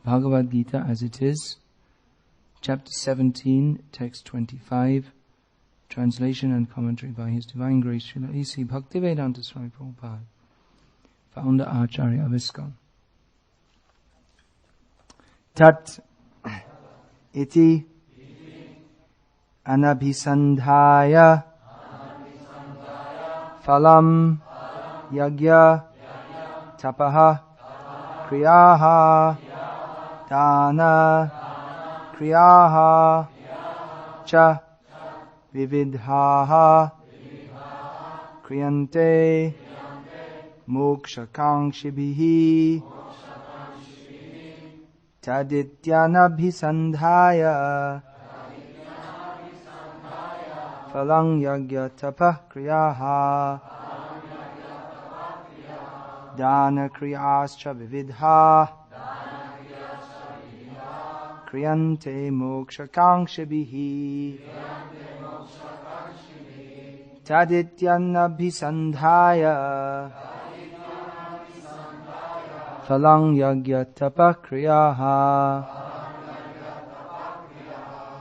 Bhagavad Gita as it is, chapter 17, text 25, translation and commentary by His Divine Grace Srila A.C. Bhaktivedanta Swami Prabhupada, founder Acharya of ISKCON. Tat iti anabhisandhaya phalam yagya tapaha kriyaha dana kriyaha cha vividhaha kriyante mokshakangshibihi tadityanabhisandhaya phalang yagya tapah kriyaha dana kriyascha vividha kriyante mokshakangshibihi tadityanabhisandhaya phalang yagya tapah kriyaha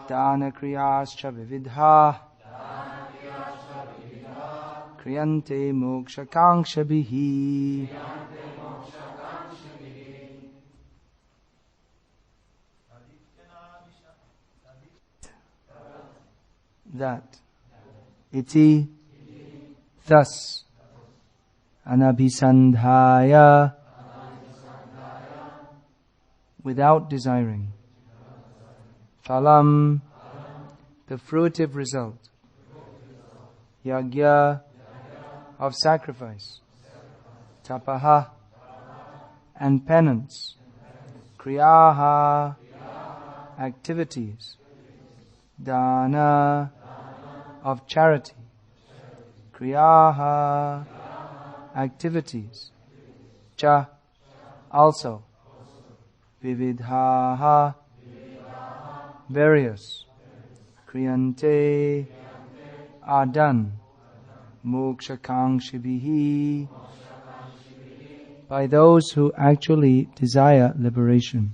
dana kriyascha vividha kriyante mokshakangshibihi. That iti thus anabhisandhaya without desiring phalam the fruitive result yagya of sacrifice tapaha and penance kriyaha activities dana of charity kriyaha activities cha also vividhaha various kriyante are done mokshakangshibihi by those who actually desire liberation.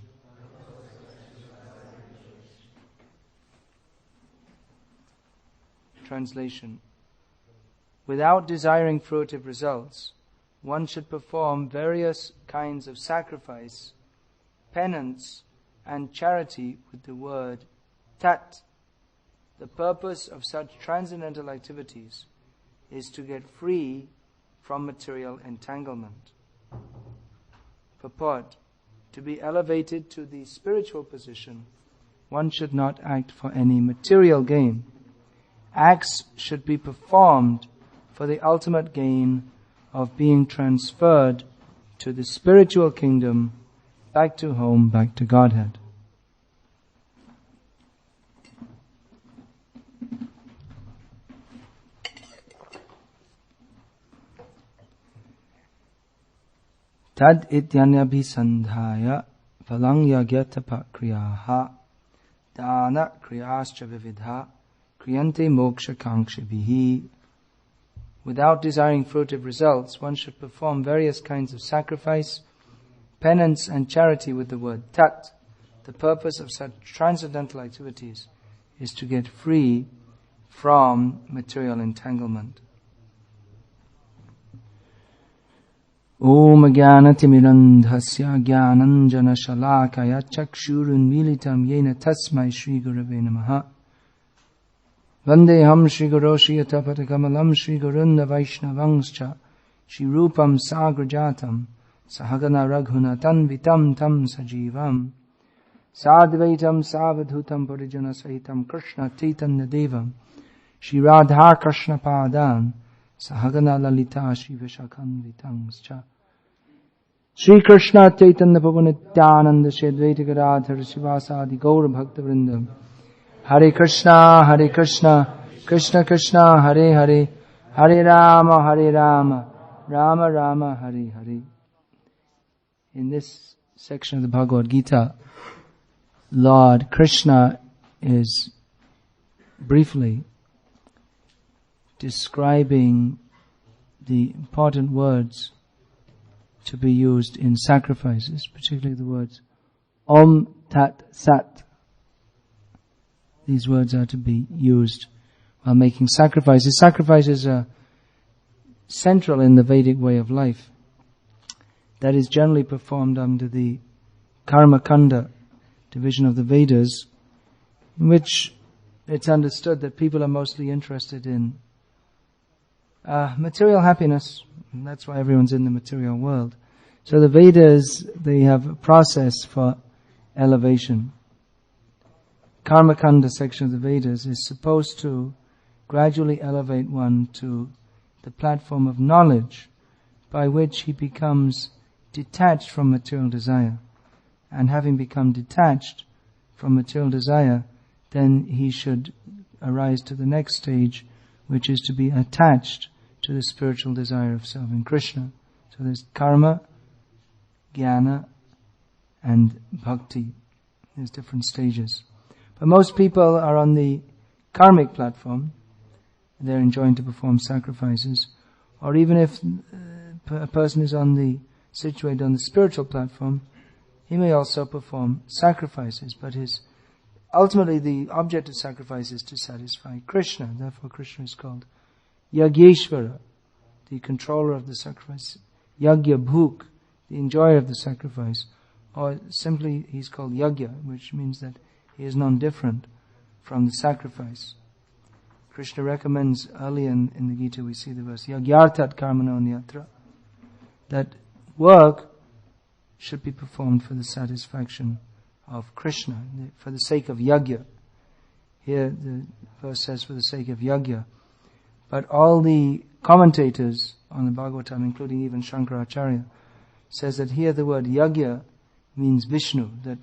Translation. Without desiring fruitive results, one should perform various kinds of sacrifice, penance, and charity with the word tat. The purpose of such transcendental activities is to get free from material entanglement. Purport. To be elevated to the spiritual position, one should not act for any material gain. Acts should be performed for the ultimate gain of being transferred to the spiritual kingdom, back to home, back to Godhead. Tad ityanyabhisandhaya phalang yagyatapa kriyaha dana kriyascha vividha kriyante mokshakangshibihi. Without desiring fruitive results, one should perform various kinds of sacrifice, penance and charity with the word tat. The purpose of such transcendental activities is to get free from material entanglement. Om Jnanatimirandhasya Jnananjana Shalakaya Chakshurun Militam Yena Tasmai Shri Gurave Namaha Vandeham Shri Guru Shiyatapata Kamalam Shri Gurunda Vaishnavangscha Shri Rupam Sagrajatam Sahagana Raghunatan Vitam Tam Sajivam Sadvaitam Savadhutam Parijana Sahitam Krishna Chaitanya Devam Shri Radha Krishna Padan Sahagana Lalita Shri Vishakhan Vitangscha Shri Krishna Chaitanya Pavanityananda Shri Advaita Gadadhar Shivasadi Gaura Bhakta Vrindam Hare Krishna Krishna Krishna Hare Hare Hare Rama Rama Rama Hare Hare. In this section of the Bhagavad Gita, Lord Krishna is briefly describing the important words to be used in sacrifices, particularly the words Om Tat Sat. These words are to be used while making sacrifices. Sacrifices are central in the Vedic way of life. That is generally performed under the Karma Kanda division of the Vedas, in which it's understood that people are mostly interested in material happiness, and that's why everyone's in the material world. So the Vedas, they have a process for elevation. Karma Kanda section of the Vedas is supposed to gradually elevate one to the platform of knowledge, by which he becomes detached from material desire. And having become detached from material desire, then he should arise to the next stage, which is to be attached to the spiritual desire of serving Krishna. So there's karma, jnana, and bhakti. There's different stages. But most people are on the karmic platform. They're enjoying to perform sacrifices. Or even if a person is situated on the spiritual platform, he may also perform sacrifices. But ultimately the object of sacrifice is to satisfy Krishna. Therefore Krishna is called Yagyeshvara, the controller of the sacrifice. Yagya Bhuk, the enjoyer of the sacrifice. Or simply he's called Yagya, which means that he is non-different from the sacrifice. Krishna recommends early in the Gita, we see the verse, Yagyartat karmano nyatra, that work should be performed for the satisfaction of Krishna, for the sake of yagya. Here the verse says for the sake of yagya. But all the commentators on the Bhagavatam, including even Shankaracharya, says that here the word yagya means Vishnu, that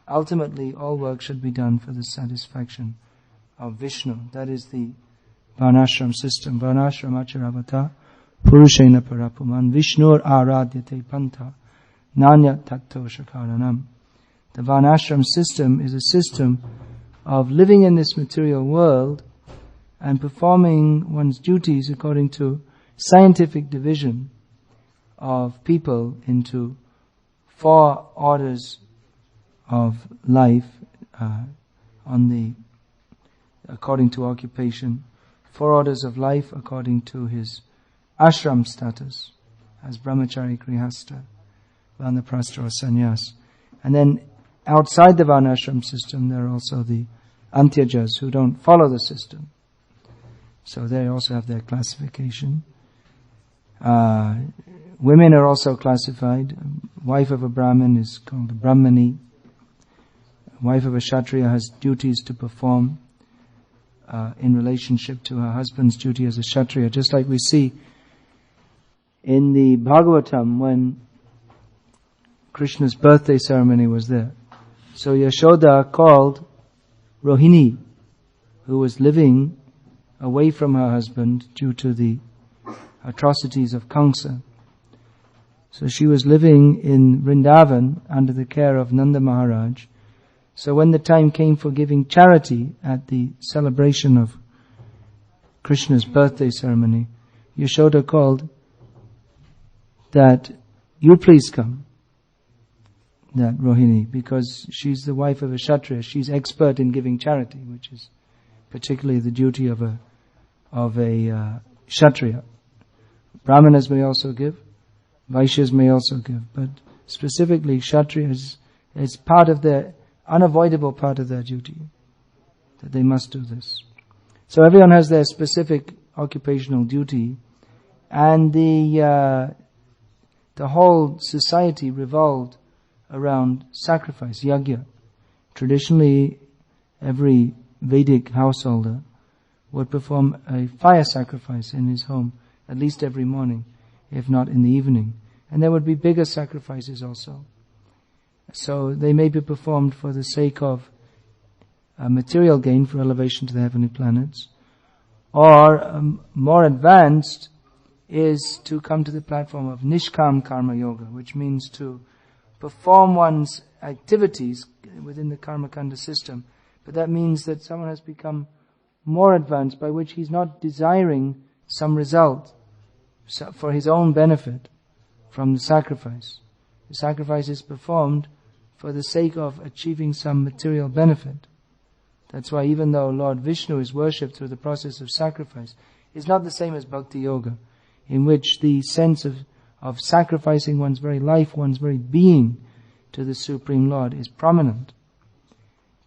ultimately all work should be done for the satisfaction of Vishnu. That is the Varnashram system. Varnashram acharavata purushena parapuman Vishnur aradyate panta nanya tatto shakaranam. The Varnashram system is a system of living in this material world and performing one's duties according to scientific division of people into 4 orders of life according to occupation, 4 orders of life according to his ashram status as brahmachari, grihastha, vanaprastha or sannyas. And then outside the varnashram system there are also the antyajas who don't follow the system. So they also have their classification. Women are also classified. Wife of a Brahmin is called a Brahmani. Wife of a Kshatriya has duties to perform in relationship to her husband's duty as a Kshatriya. Just like we see in the Bhagavatam when Krishna's birthday ceremony was there. So Yashoda called Rohini, who was living away from her husband due to the atrocities of Kamsa. So she was living in Vrindavan under the care of Nanda Maharaj. So when the time came for giving charity at the celebration of Krishna's birthday ceremony, Yashoda called that, you please come, that Rohini, because she's the wife of a Kshatriya. She's expert in giving charity, which is particularly the duty of a Kshatriya. Brahmanas may also give, Vaishyas may also give, but specifically Kshatriyas is part of their unavoidable part of their duty, that they must do this. So everyone has their specific occupational duty, and the whole society revolved around sacrifice, yagya. Traditionally, every Vedic householder would perform a fire sacrifice in his home, at least every morning, if not in the evening. And there would be bigger sacrifices also. So they may be performed for the sake of material gain, for elevation to the heavenly planets, or more advanced is to come to the platform of Nishkam Karma Yoga, which means to perform one's activities within the Karma Kanda system. But that means that someone has become more advanced, by which he's not desiring some result for his own benefit from the sacrifice. The sacrifice is performed for the sake of achieving some material benefit. That's why even though Lord Vishnu is worshipped through the process of sacrifice, it's not the same as Bhakti Yoga, in which the sense of sacrificing one's very life, one's very being to the Supreme Lord is prominent.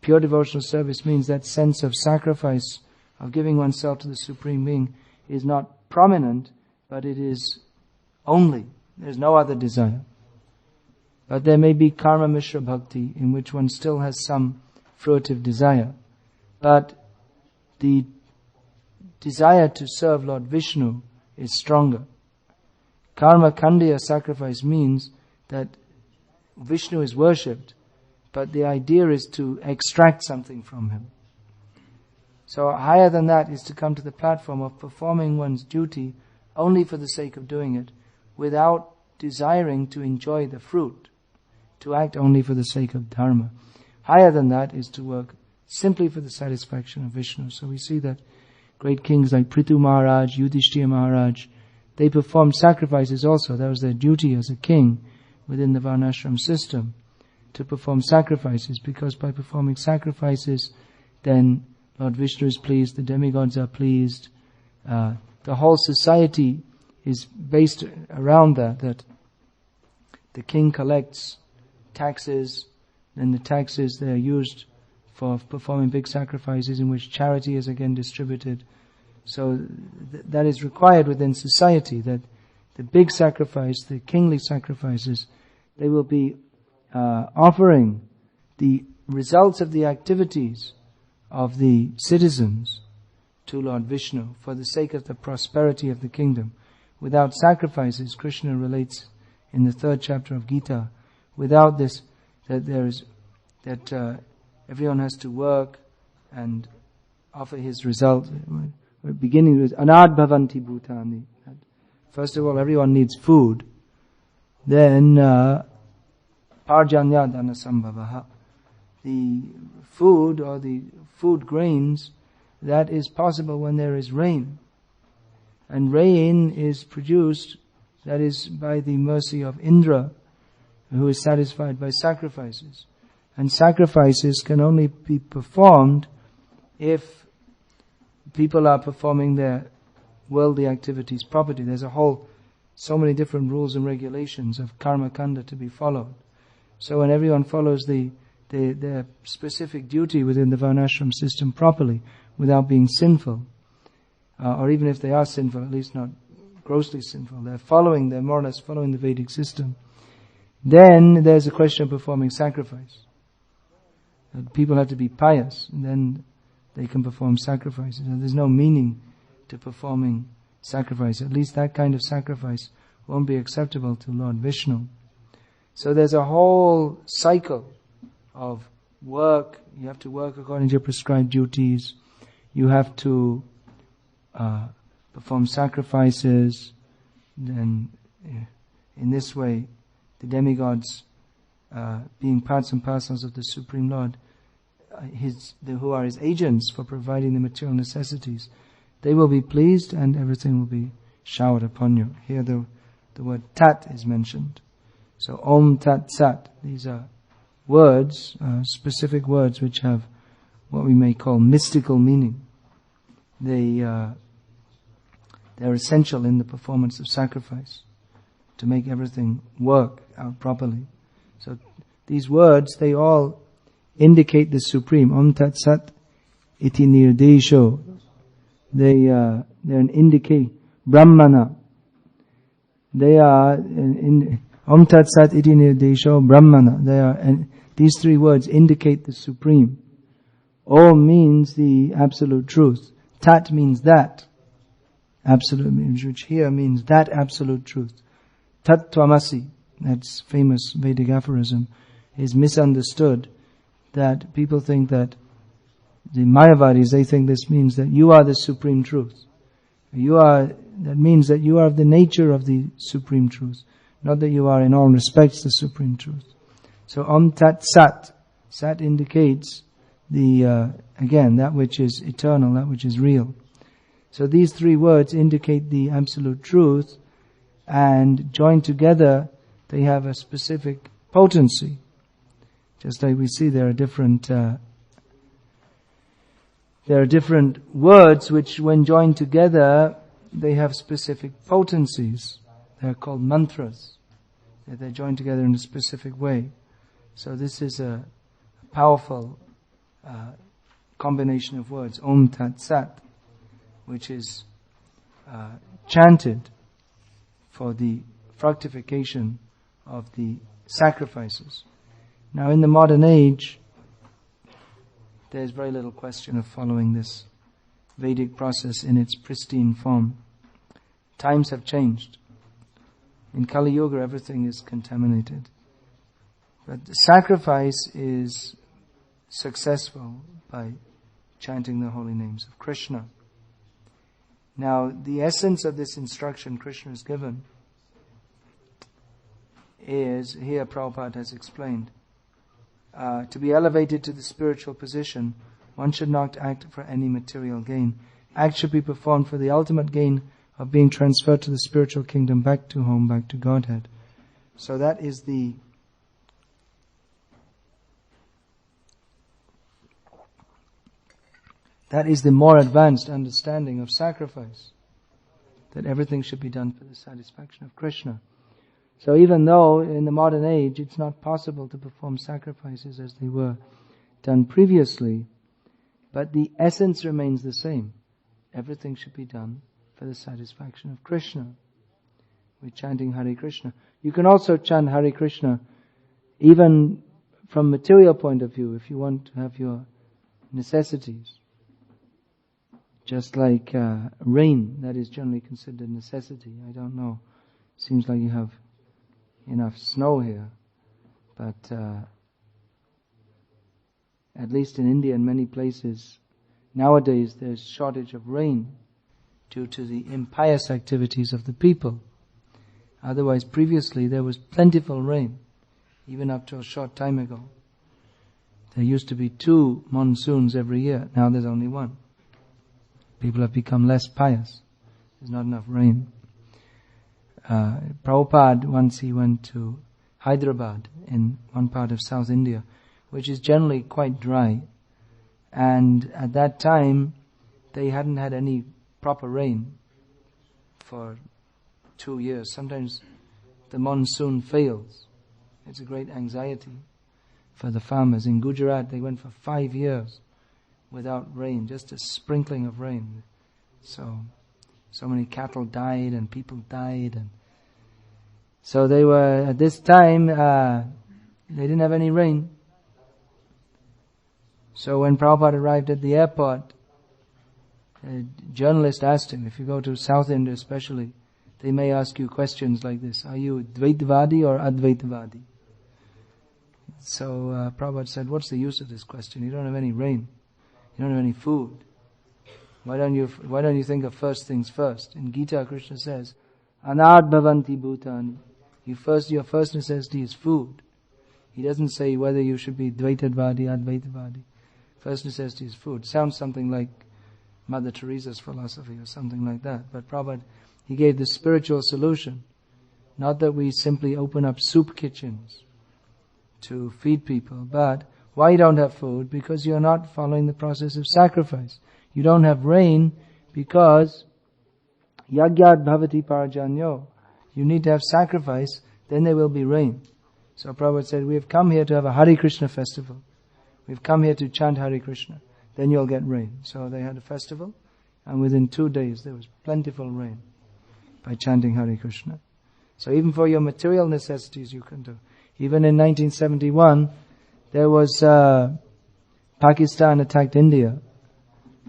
Pure devotional service means that sense of sacrifice, of giving oneself to the Supreme Being, is not prominent, but it is only. There's no other desire. But there may be karma mishra bhakti, in which one still has some fruitive desire. But the desire to serve Lord Vishnu is stronger. Karma khandiya sacrifice means that Vishnu is worshipped, but the idea is to extract something from him. So higher than that is to come to the platform of performing one's duty only for the sake of doing it, without desiring to enjoy the fruit, to act only for the sake of dharma. Higher than that is to work simply for the satisfaction of Vishnu. So we see that great kings like Prithu Maharaj, Yudhishthira Maharaj, they performed sacrifices also. That was their duty as a king within the Varnashram system, to perform sacrifices, because by performing sacrifices, then Lord Vishnu is pleased, the demigods are pleased. The whole society is based around that the king collects taxes, and the taxes, they are used for performing big sacrifices in which charity is again distributed. So that is required within society, that the big sacrifice, the kingly sacrifices, they will be offering the results of the activities of the citizens to Lord Vishnu for the sake of the prosperity of the kingdom. Without sacrifices, Krishna relates in the 3rd chapter of Gita, without this, that everyone has to work and offer his result. We're beginning with anad bhavanti bhutani. First of all, everyone needs food. Then parjanya dana sambhavaha. The food, or the food grains, that is possible when there is rain. And rain is produced, that is by the mercy of Indra, who is satisfied by sacrifices. And sacrifices can only be performed if people are performing their worldly activities properly. There's so many different rules and regulations of karma kanda to be followed. So when everyone follows their specific duty within the Varnashram system properly, without being sinful, or even if they are sinful, at least not grossly sinful, they're more or less following the Vedic system, then there's a question of performing sacrifice. People have to be pious, and then they can perform sacrifices. And there's no meaning to performing sacrifice. At least that kind of sacrifice won't be acceptable to Lord Vishnu. So there's a whole cycle of work. You have to work according to your prescribed duties. You have to perform sacrifices. Then in this way, the demigods, being parts and parcels of the Supreme Lord, who are his agents for providing the material necessities, they will be pleased and everything will be showered upon you. Here the word tat is mentioned. So Om Tat Sat, these are words, specific words which have what we may call mystical meaning. They're essential in the performance of sacrifice to make everything work out properly. So these words, they all indicate the Supreme. Om Tat Sat iti nirdesho. They're an indicate Brahmana. They are Om Tat Sat iti nirdesho Brahmana. These three words indicate the Supreme. Om means the absolute truth. Tat means that. Absolute means, which here means that absolute truth. Tat Tvamasi, that's famous Vedic aphorism, is misunderstood. That people think that the Mayavadis, they think this means that you are the supreme truth. That means that you are of the nature of the supreme truth, not that you are in all respects the supreme truth. So Om Tat Sat. Sat indicates again, that which is eternal, that which is real. So these three words indicate the absolute truth, and joined together, they have a specific potency. Just like we see there are different words which when joined together, they have specific potencies. They're called mantras. They're joined together in a specific way. So this is a powerful combination of words, Om Tat Sat, which is chanted for the fructification of the sacrifices. Now in the modern age, there's very little question of following this Vedic process in its pristine form. Times have changed. In Kali Yuga, everything is contaminated. But the sacrifice is successful by chanting the holy names of Krishna. Now, the essence of this instruction Krishna has given is, here Prabhupada has explained, to be elevated to the spiritual position, one should not act for any material gain. Act should be performed for the ultimate gain of being transferred to the spiritual kingdom, back to home, back to Godhead. So that is the more advanced understanding of sacrifice, that everything should be done for the satisfaction of Krishna. So even though in the modern age it's not possible to perform sacrifices as they were done previously, but the essence remains the same. Everything should be done for the satisfaction of Krishna. We're chanting Hare Krishna. You can also chant Hare Krishna even from material point of view, if you want to have your necessities. Just like rain, that is generally considered necessity. I don't know. Seems like you have enough snow here, but at least in India and many places, nowadays there's shortage of rain due to the impious activities of the people. Otherwise, previously there was plentiful rain, even up to a short time ago. There used to be 2 monsoons every year. Now there's only 1. People have become less pious. There's not enough rain. Prabhupada, once he went to Hyderabad in one part of South India, which is generally quite dry. And at that time, they hadn't had any proper rain for 2 years. Sometimes the monsoon fails. It's a great anxiety for the farmers. In Gujarat, they went for 5 years without rain, just a sprinkling of rain. So many cattle died and people died, and so they were, at this time, they didn't have any rain. So when Prabhupada arrived at the airport, a journalist asked him, if you go to South India especially, they may ask you questions like this: are you Dvaitavadi or Advaitavadi? So Prabhupada said, what's the use of this question? You don't have any rain. You don't have any food. Why don't you think of first things first? In Gita, Krishna says, Anad bhavanti bhutani. Your first necessity is food. He doesn't say whether you should be Dvaitavadi, Advaitavadi. First necessity is food. Sounds something like Mother Teresa's philosophy or something like that. But Prabhupada, he gave the spiritual solution. Not that we simply open up soup kitchens to feed people, but why you don't have food? Because you're not following the process of sacrifice. You don't have rain because yagyat bhavati parajanyo. You need to have sacrifice, then there will be rain. So Prabhupada said, we have come here to have a Hare Krishna festival. We've come here to chant Hare Krishna. Then you'll get rain. So they had a festival, and within 2 days there was plentiful rain by chanting Hare Krishna. So even for your material necessities you can do. Even in 1971, there was Pakistan attacked India.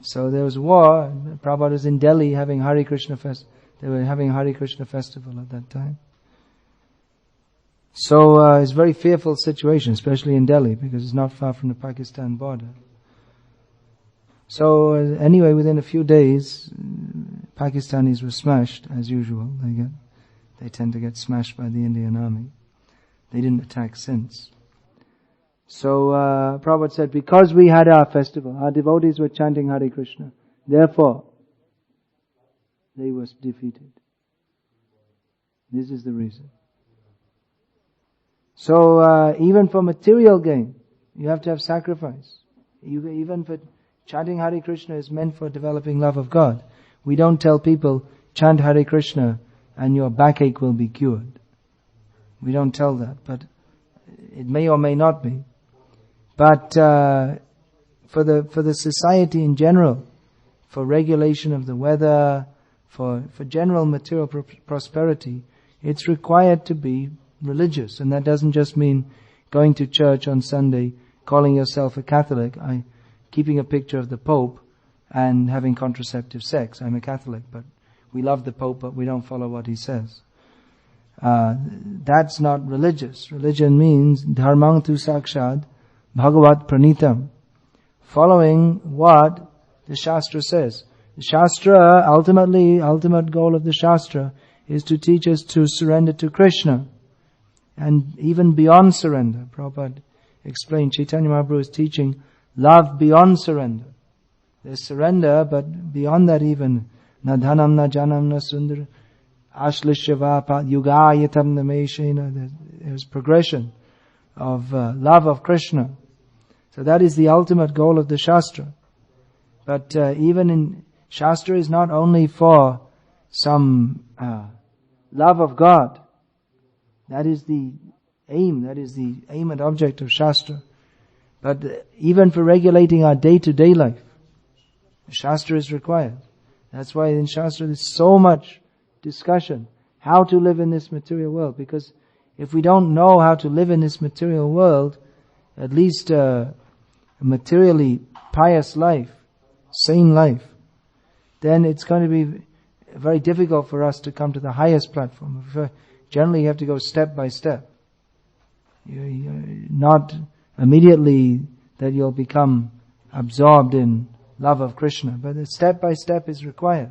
So there was war. Prabhupada was in Delhi having Hare Krishna They were having Hare Krishna festival at that time. So it's a very fearful situation, especially in Delhi, because it's not far from the Pakistan border. So anyway, within a few days, Pakistanis were smashed as usual. They tend to get smashed by the Indian army. They didn't attack since. So Prabhupada said, because we had our festival, our devotees were chanting Hare Krishna, therefore they were defeated. This is the reason. So even for material gain, You have to have sacrifice. Even for chanting Hare Krishna is meant for developing love of God. We don't tell people, chant Hare Krishna and your backache will be cured. We don't tell that, but it may or may not be. But for the society in general, for regulation of the weather, for general material prosperity, it's required to be religious. And that doesn't just mean going to church on Sunday, calling yourself a Catholic, keeping a picture of the Pope and having contraceptive sex. I'm a Catholic, but we love the Pope, but we don't follow what he says. That's not religious. Religion means dharmang tu sakshad bhagavat pranitam. Following what the Shastra says. The Shastra, ultimate goal of the Shastra is to teach us to surrender to Krishna. And even beyond surrender. Prabhupada explained, Chaitanya Mahaprabhu is teaching love beyond surrender. There's surrender, but beyond that even, na dhanam na janam na sundar ashlishava yugayatam nameshena. There's progression of love of Krishna. So that is the ultimate goal of the Shastra. But even in Shastra is not only for some love of God. That is the aim. That is the aim and object of Shastra. But even for regulating our day-to-day life, Shastra is required. That's why in Shastra there's so much discussion how to live in this material world. Because if we don't know how to live in this material world, at least a materially pious life, sane life, then it's going to be very difficult for us to come to the highest platform. Generally you have to go step by step. You're not immediately that you'll become absorbed in love of Krishna, but a step by step is required.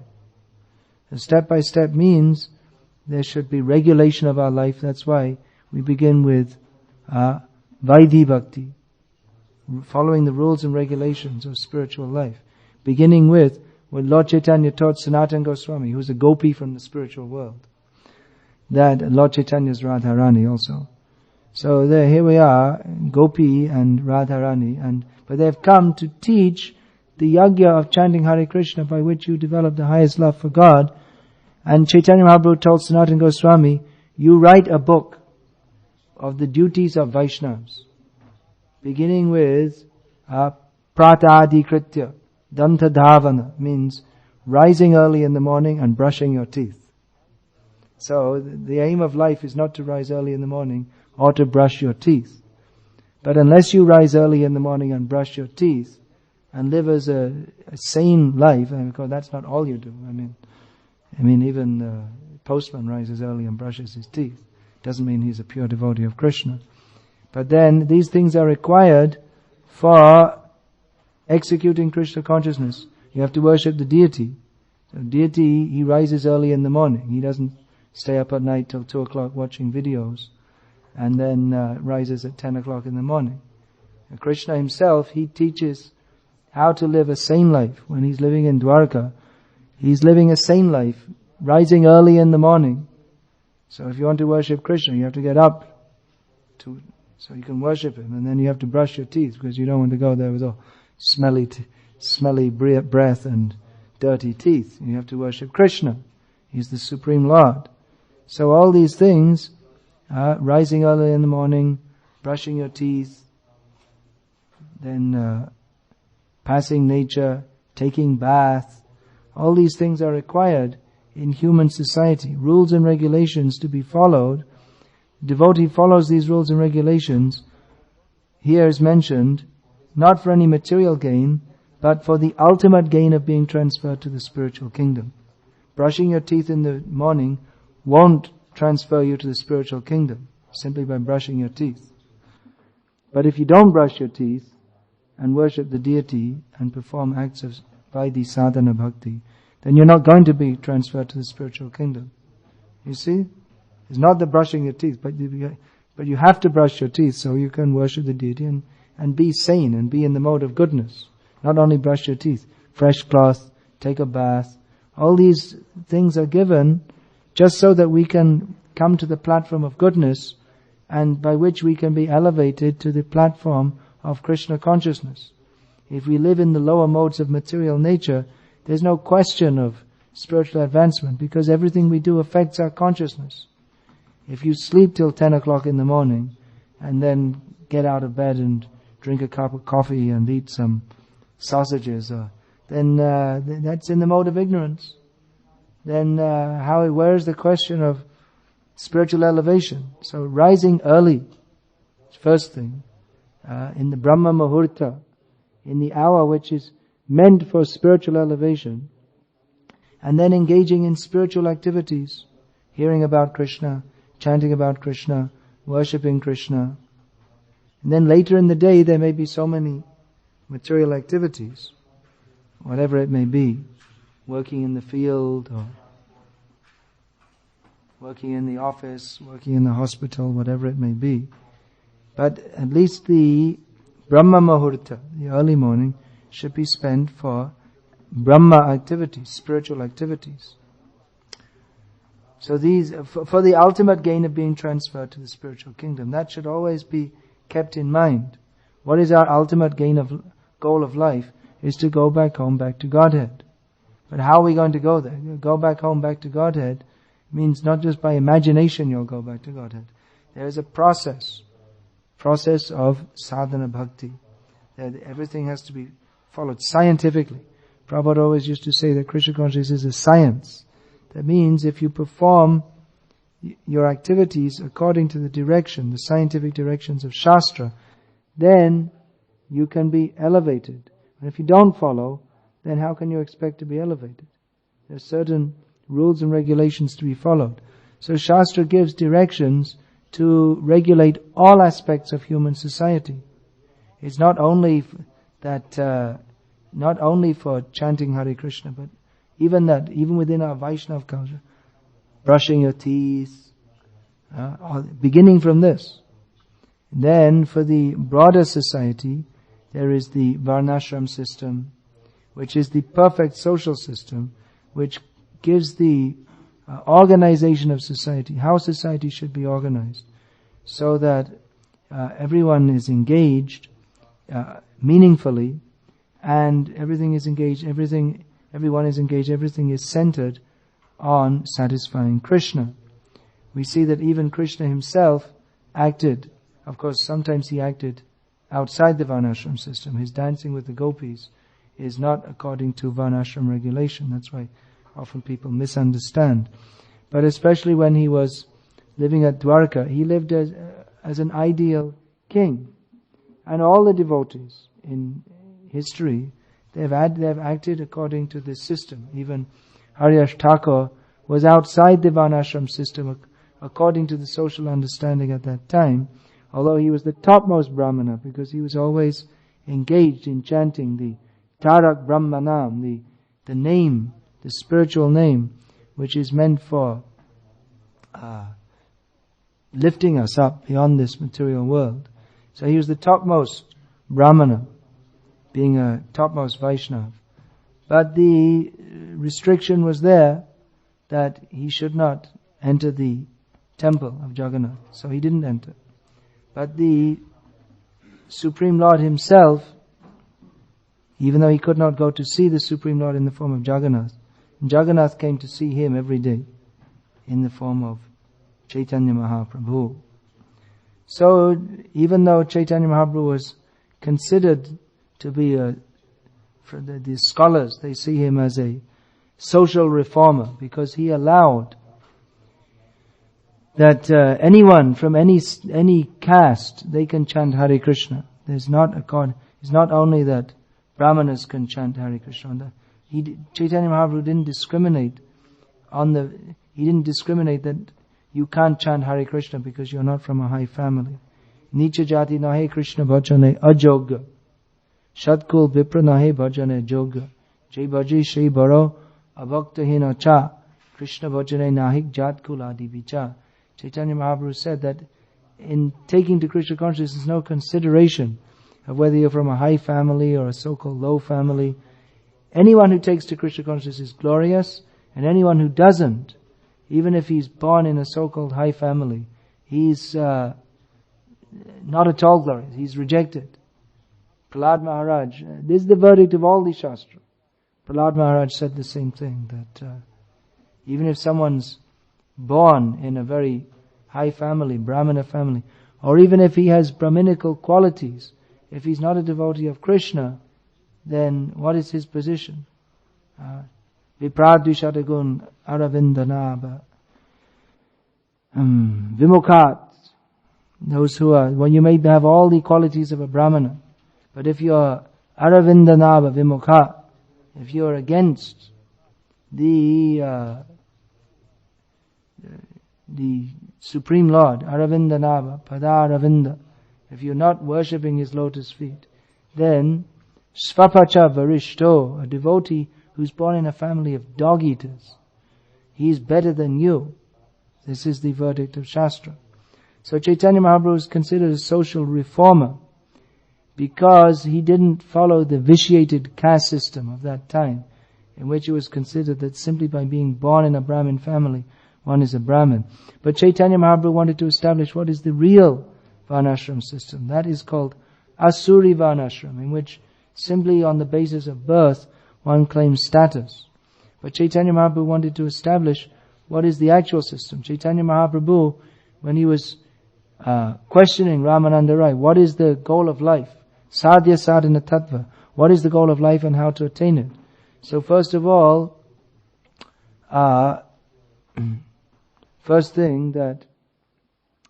A step by step means there should be regulation of our life. That's why we begin with Vaidhi Bhakti, following the rules and regulations of spiritual life. Beginning with what Lord Chaitanya taught Sanatana Goswami, who's a gopi from the spiritual world. That Lord Chaitanya's Radharani also. So here we are, Gopi and Radharani, but they've come to teach the yagya of chanting Hare Krishna, by which you develop the highest love for God. And Chaitanya Mahaprabhu told Sanatana Goswami, you write a book of the duties of Vaishnavas, beginning with Pratadikritya, Danta Dhavana, means rising early in the morning and brushing your teeth. So the aim of life is not to rise early in the morning or to brush your teeth. But unless you rise early in the morning and brush your teeth and live as a sane life, and because that's not all you do. I mean even the postman rises early and brushes his teeth. Doesn't mean he's a pure devotee of Krishna. But then these things are required for executing Krishna consciousness. You have to worship the deity. So deity, he rises early in the morning. He doesn't stay up at night till 2 o'clock watching videos and then rises at 10 o'clock in the morning. And Krishna himself, he teaches how to live a sane life. When he's living in Dwarka, he's living a sane life, rising early in the morning. So if you want to worship Krishna, you have to get up so you can worship him, and then you have to brush your teeth because you don't want to go there with all smelly breath and dirty teeth. You have to worship Krishna. He's the Supreme Lord. So all these things, rising early in the morning, brushing your teeth, then passing nature, taking bath, all these things are required in human society. Rules and regulations to be followed. Devotee follows these rules and regulations. Here is mentioned, not for any material gain, but for the ultimate gain of being transferred to the spiritual kingdom. Brushing your teeth in the morning won't transfer you to the spiritual kingdom, simply by brushing your teeth. But if you don't brush your teeth and worship the deity and perform acts of Vaidhi sadhana bhakti, then you're not going to be transferred to the spiritual kingdom. You see? It's not the brushing your teeth, but you have to brush your teeth so you can worship the deity and be sane and be in the mode of goodness. Not only brush your teeth, fresh cloth, take a bath. All these things are given just so that we can come to the platform of goodness, and by which we can be elevated to the platform of Krishna consciousness. If we live in the lower modes of material nature, there's no question of spiritual advancement, because everything we do affects our consciousness. If you sleep till 10 o'clock in the morning and then get out of bed and drink a cup of coffee and eat some sausages, then that's in the mode of ignorance. Then where is the question of spiritual elevation? So rising early, first thing, in the Brahma Muhurta, in the hour which is meant for spiritual elevation, and then engaging in spiritual activities, hearing about Krishna, chanting about Krishna, worshipping Krishna. And then later in the day there may be so many material activities, whatever it may be, working in the field or working in the office, working in the hospital, whatever it may be. But at least the Brahma Muhurta, the early morning, should be spent for Brahma activities, spiritual activities. So these, for the ultimate gain of being transferred to the spiritual kingdom, that should always be kept in mind. What is our ultimate goal of life? Is to go back home, back to Godhead. But how are we going to go there? Go back home, back to Godhead means not just by imagination you'll go back to Godhead. There is a process of sadhana bhakti. Everything has to be followed scientifically. Prabhupada always used to say that Krishna consciousness is a science. That means if you perform your activities according to the scientific directions of Shastra, then you can be elevated. And if you don't follow, then how can you expect to be elevated? There are certain rules and regulations to be followed. So Shastra gives directions to regulate all aspects of human society. It's not only for chanting Hare Krishna, but even within our Vaishnava culture, brushing your teeth, beginning from this. Then for the broader society, there is the Varnashram system, which is the perfect social system, which gives the organization of society, how society should be organized, so that everyone is engaged meaningfully, and everyone is engaged, everything is centered on satisfying Krishna. We see that even Krishna himself acted, of course sometimes he acted outside the Varnashram system. His dancing with the gopis is not according to Varnashram regulation. That's why often people misunderstand. But especially when he was living at Dwarka, he lived as an ideal king. And all the devotees in history, they have acted according to this system. Even Haridas Thakur was outside the Varnashram system according to the social understanding at that time, although he was the topmost Brahmana, because he was always engaged in chanting the Tarak Brahmanam, the name, the spiritual name, which is meant for lifting us up beyond this material world. So he was the topmost Brahmana, being a topmost Vaishnava. But the restriction was there that he should not enter the temple of Jagannath. So he didn't enter. But the Supreme Lord himself, even though he could not go to see the Supreme Lord in the form of Jagannath came to see him every day in the form of Chaitanya Mahaprabhu. So even though Chaitanya Mahaprabhu was considered to be for the scholars, they see him as a social reformer, because he allowed that anyone from any caste, they can chant Hare Krishna. It's not only that Brahmanas can chant Hare Krishna. Chaitanya Mahaprabhu didn't discriminate that you can't chant Hare Krishna because you're not from a high family. Nicha jati nahe Krishna bhajane ajogga. Shatkul vipra nahe bhajane jogga. Jai bhaji shri baro abhaktahina cha. Krishna bhajane nahik jatkul adi vicha. Chaitanya Mahaprabhu said that in taking to Krishna consciousness, there's no consideration of whether you're from a high family or a so-called low family. Anyone who takes to Krishna consciousness is glorious, and anyone who doesn't, even if he's born in a so-called high family, he's not at all glorious. He's rejected. Prahlad Maharaj, this is the verdict of all the Shastra. Prahlad Maharaj said the same thing, that even if someone's born in a very high family, Brahmana family, or even if he has Brahminical qualities, if he's not a devotee of Krishna, then what is his position? Vipradvishadagun Aravindanaba Vimukhat. Those who are, well, you may have all the qualities of a Brahmana, but if you're Aravindanaba Vimukhat, if you're against the Supreme Lord, Aravindanaba, Pada Aravinda, if you're not worshipping His lotus feet, then Svapacha Varishto, a devotee who's born in a family of dog-eaters, he's better than you. This is the verdict of Shastra. So Chaitanya Mahaprabhu is considered a social reformer because he didn't follow the vitiated caste system of that time, in which it was considered that simply by being born in a Brahmin family, one is a Brahmin. But Chaitanya Mahaprabhu wanted to establish what is the real Varnashram system. That is called Asuri Varnashram, in which simply on the basis of birth one claims status. But Chaitanya Mahaprabhu wanted to establish what is the actual system. Chaitanya Mahaprabhu, when he was questioning Ramananda Rai, what is the goal of life? Sadhya sadhana tattva. What is the goal of life and how to attain it? So first of all, first thing that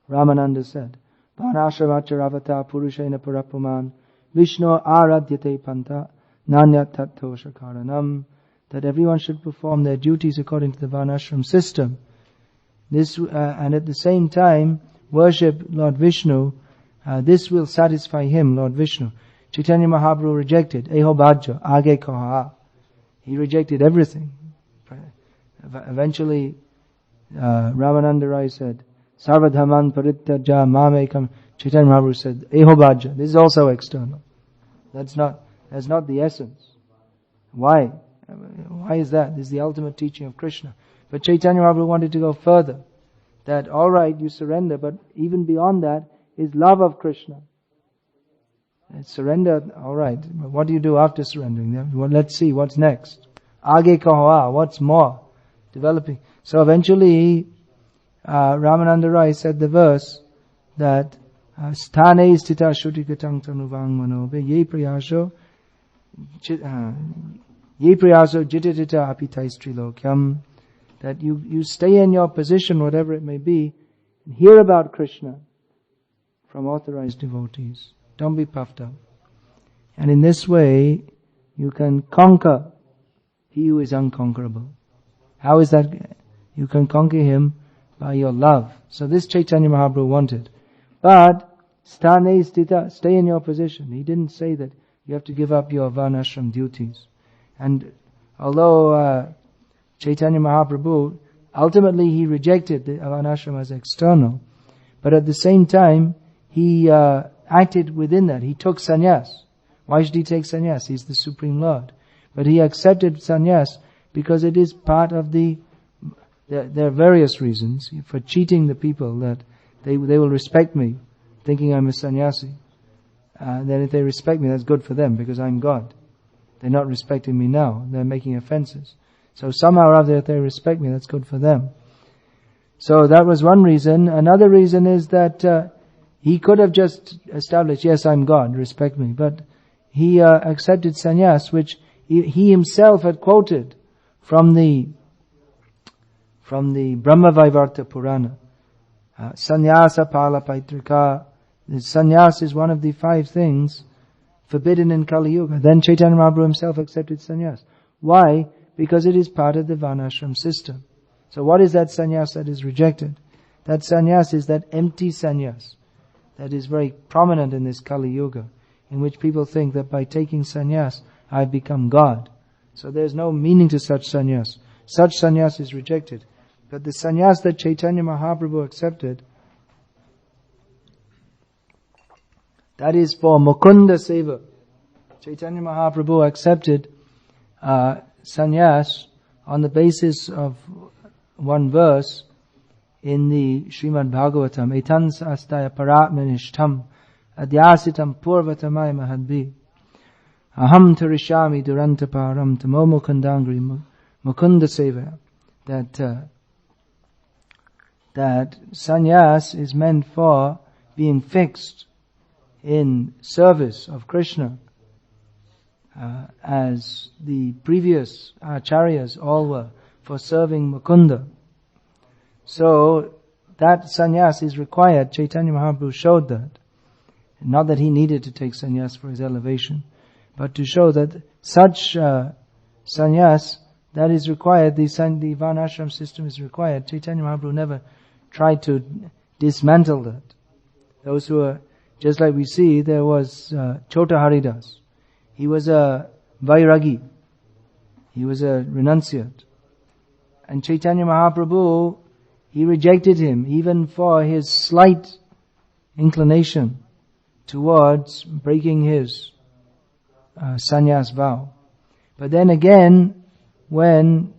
Ramananda said, Varnashramaccharavata purushena parapuman Vishnu aradyate panta nanya tattosha karanam, that everyone should perform their duties according to the Varnashram system. This and at the same time worship Lord Vishnu. This will satisfy him, Lord Vishnu. Chaitanya Mahaprabhu rejected Eho Bhajya Age Kaha. He rejected everything. Eventually, Ramananda Rai said, Sarvadhaman Parityaja Mamekam. Chaitanya Mahaprabhu said, Eho Bhajya. This is also external. That's not the essence. Why? Why is that? This is the ultimate teaching of Krishna. But Chaitanya Mahaprabhu wanted to go further. That, alright, you surrender, but even beyond that is love of Krishna. Surrender, alright, but what do you do after surrendering? Well, let's see, what's next? Age kahoa, what's more? Developing. So eventually, Ramananda Rai said the verse that Sthane stita shuti katang tanuvang manobe ye prayaso jititita apitais trilokyam, that you stay in your position, whatever it may be, and hear about Krishna from authorized devotees. Don't be puffed up. And in this way, you can conquer he who is unconquerable. How is that? You can conquer him by your love. So this Chaitanya Mahaprabhu wanted. But, stane stita, stay in your position. He didn't say that you have to give up your Varnashram duties. And although Chaitanya Mahaprabhu, ultimately he rejected the Varnashram as external, but at the same time, he acted within that. He took sannyas. Why should he take sannyas? He's the Supreme Lord. But he accepted sannyas because it is part of there are various reasons for cheating the people, that they will respect me, thinking I'm a sannyasi. Then if they respect me, that's good for them because I'm God. They're not respecting me now. They're making offenses. So somehow or other, if they respect me, that's good for them. So that was one reason. Another reason is that he could have just established, yes, I'm God, respect me. But he accepted sannyas, which he himself had quoted from the Brahma Vaivarta Purana. Sannyasa Pala Paitrika. Sannyas is one of the 5 things forbidden in Kali Yuga. Then Chaitanya Mahaprabhu himself accepted sannyas. Why? Because it is part of the Varnashram system. So what is that sannyas that is rejected? That sannyas is that empty sannyas that is very prominent in this Kali Yuga, in which people think that by taking sannyas, I've become God. So there's no meaning to such sannyas. Such sannyas is rejected. But the sannyas that Chaitanya Mahaprabhu accepted, that is for Mukunda Seva. Chaitanya Mahaprabhu accepted sannyas on the basis of one verse in the Srimad Bhagavatam. Etans astaya paratmanishtam adyasitam purvatamay mahadbi. Aham tarishami durantaparam tamo mukundangri mukunda seva. That sannyas is meant for being fixed in service of Krishna, as the previous acharyas all were for serving Mukunda. So that sannyas is required. Chaitanya Mahaprabhu showed that. Not that he needed to take sannyas for his elevation, but to show that such sannyas that is required, the varnashram system is required. Chaitanya Mahaprabhu never tried to dismantle that. Those who are, just like we see, there was Chota Haridas. He was a Vairagi. He was a renunciate. And Chaitanya Mahaprabhu, he rejected him even for his slight inclination towards breaking his sannyas vow. But then again, when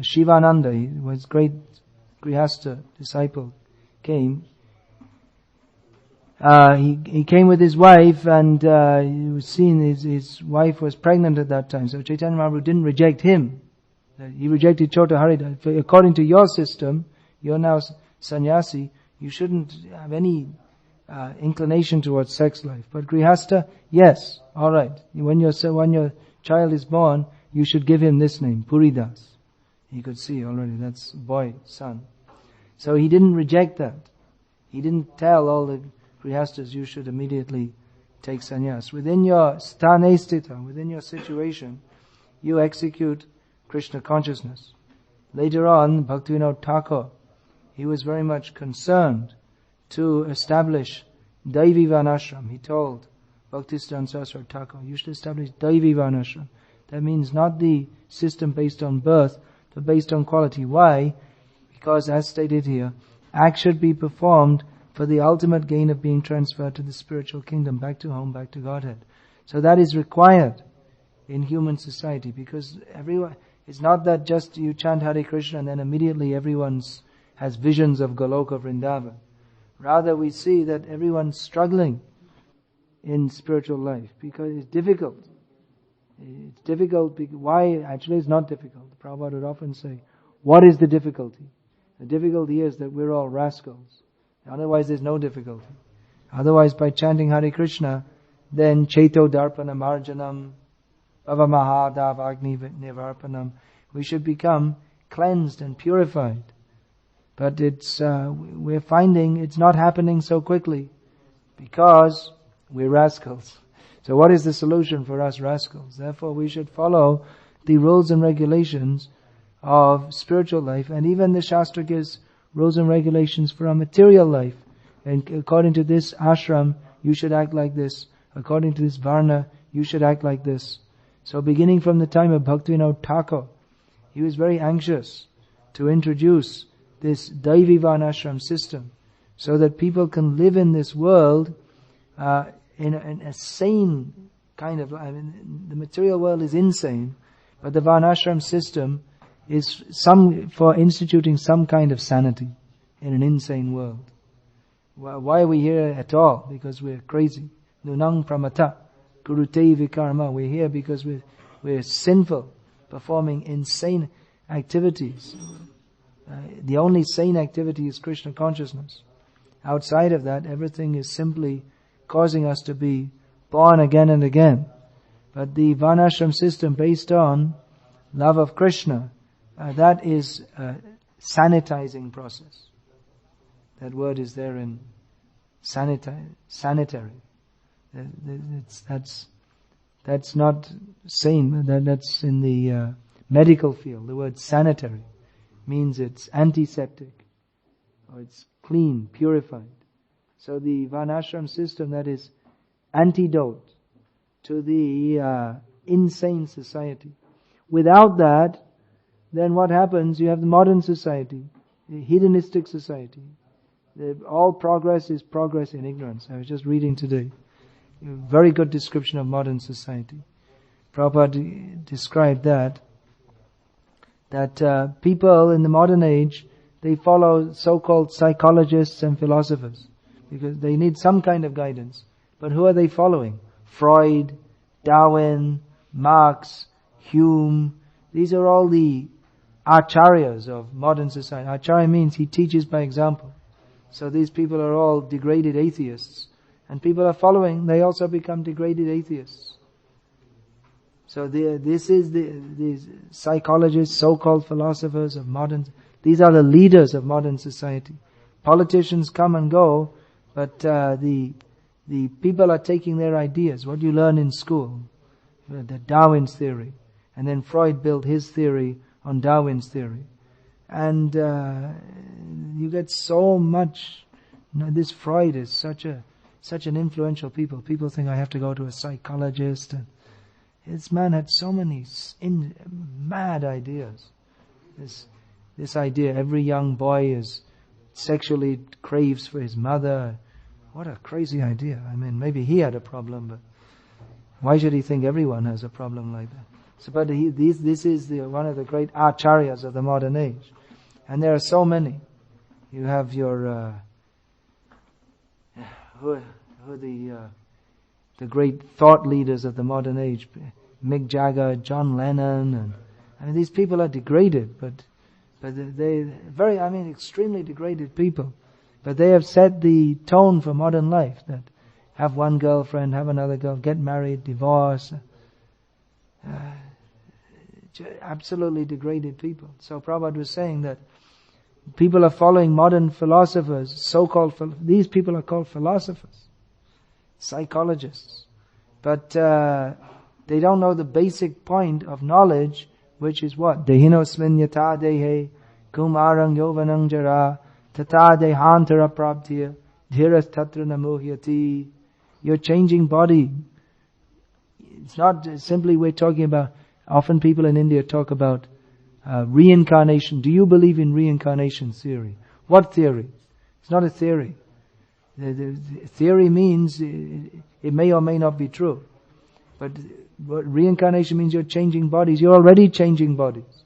Shivananda, he was great Grihastha disciple, came, he came with his wife, and he was seen his wife was pregnant at that time. So Chaitanya Mahaprabhu didn't reject him. He rejected Chota Haridas. According to your system, you're now sannyasi, you shouldn't have any inclination towards sex life. But Grihastha, yes, alright. When your child is born, you should give him this name, Puridas. He could see already, that's boy, son. So he didn't reject that. He didn't tell all the Grihasthas, you should immediately take sannyas. Within your sthane sthita, within your situation, you execute Krishna consciousness. Later on, Bhaktivinoda Thakur, he was very much concerned to establish Daivi Varnashram. He told Bhaktisiddhanta Saraswati Thakur, you should establish Daivi Varnashram. That means not the system based on birth, but based on quality. Why? Because as stated here, acts should be performed for the ultimate gain of being transferred to the spiritual kingdom, back to home, back to Godhead. So that is required in human society, because everyone, it's not that just you chant Hare Krishna and then immediately everyone has visions of Goloka Vrindavan. Rather we see that everyone's struggling in spiritual life because it's difficult. It's difficult. Why? Actually it's not difficult. Prabhupada would often say, what is the difficulty? The difficulty is that we're all rascals. Otherwise there's no difficulty. Otherwise by chanting Hare Krishna, then Chaito Darpana Marjanam, Bhava Mahadav Agni Nivarpanam, we should become cleansed and purified. But we're finding it's not happening so quickly because we're rascals. So what is the solution for us rascals? Therefore we should follow the rules and regulations of spiritual life, and even the Shastra gives rules and regulations for our material life. And according to this ashram, you should act like this. According to this varna, you should act like this. So beginning from the time of Bhaktivinoda Thakur, he was very anxious to introduce this Daivi Varnashram system so that people can live in this world in a sane kind of, the material world is insane, but the Varnashram system is for instituting some kind of sanity in an insane world. Why are we here at all? Because we're crazy. Nunang pramata, gurute vikarma. We're here because we're sinful, performing insane activities. The only sane activity is Krishna consciousness. Outside of that, everything is simply causing us to be born again and again. But the Varnashram system based on love of Krishna, that is a sanitizing process. That word is there in sanitary. That's not sane. That's in the medical field. The word sanitary means it's antiseptic, or it's clean, purified. So the Varnashram system, that is antidote to the insane society. Without that, then what happens? You have the modern society, the hedonistic society. All progress is progress in ignorance. I was just reading today a very good description of modern society. Prabhupada described that people in the modern age, they follow so-called psychologists and philosophers because they need some kind of guidance. But who are they following? Freud, Darwin, Marx, Hume. These are all the acharyas of modern society. Acharya means he teaches by example. So these people are all degraded atheists. And people are following, they also become degraded atheists. So this is these psychologists, so-called philosophers of these are the leaders of modern society. Politicians come and go, but the people are taking their ideas. What you learn in school, the Darwin's theory. And then Freud built his theory on Darwin's theory. And you get so much, this Freud is such an influential people. People think I have to go to a psychologist. And this man had so many mad ideas. This idea, every young boy is sexually craves for his mother. What a crazy idea. I mean, maybe he had a problem, but why should he think everyone has a problem like that? So, but this is one of the great acharyas of the modern age. And there are so many. You have your, who are the great thought leaders of the modern age? Mick Jagger, John Lennon, and these people are degraded, but they extremely degraded people. But they have set the tone for modern life, that have one girlfriend, have another girl, get married, divorce. Absolutely degraded people. So Prabhupada was saying that people are following modern philosophers, these people are called philosophers, psychologists. But they don't know the basic point of knowledge, which is what? Dehinosmin yata dehe, kumarang yovanang jara, tata dehantara prabhtir, dhiras tatra namuhyati. You're changing body. It's not simply we're talking about, often people in India talk about reincarnation. Do you believe in reincarnation theory? What theory? It's not a theory. The theory means it may or may not be true. But reincarnation means you're changing bodies. You're already changing bodies.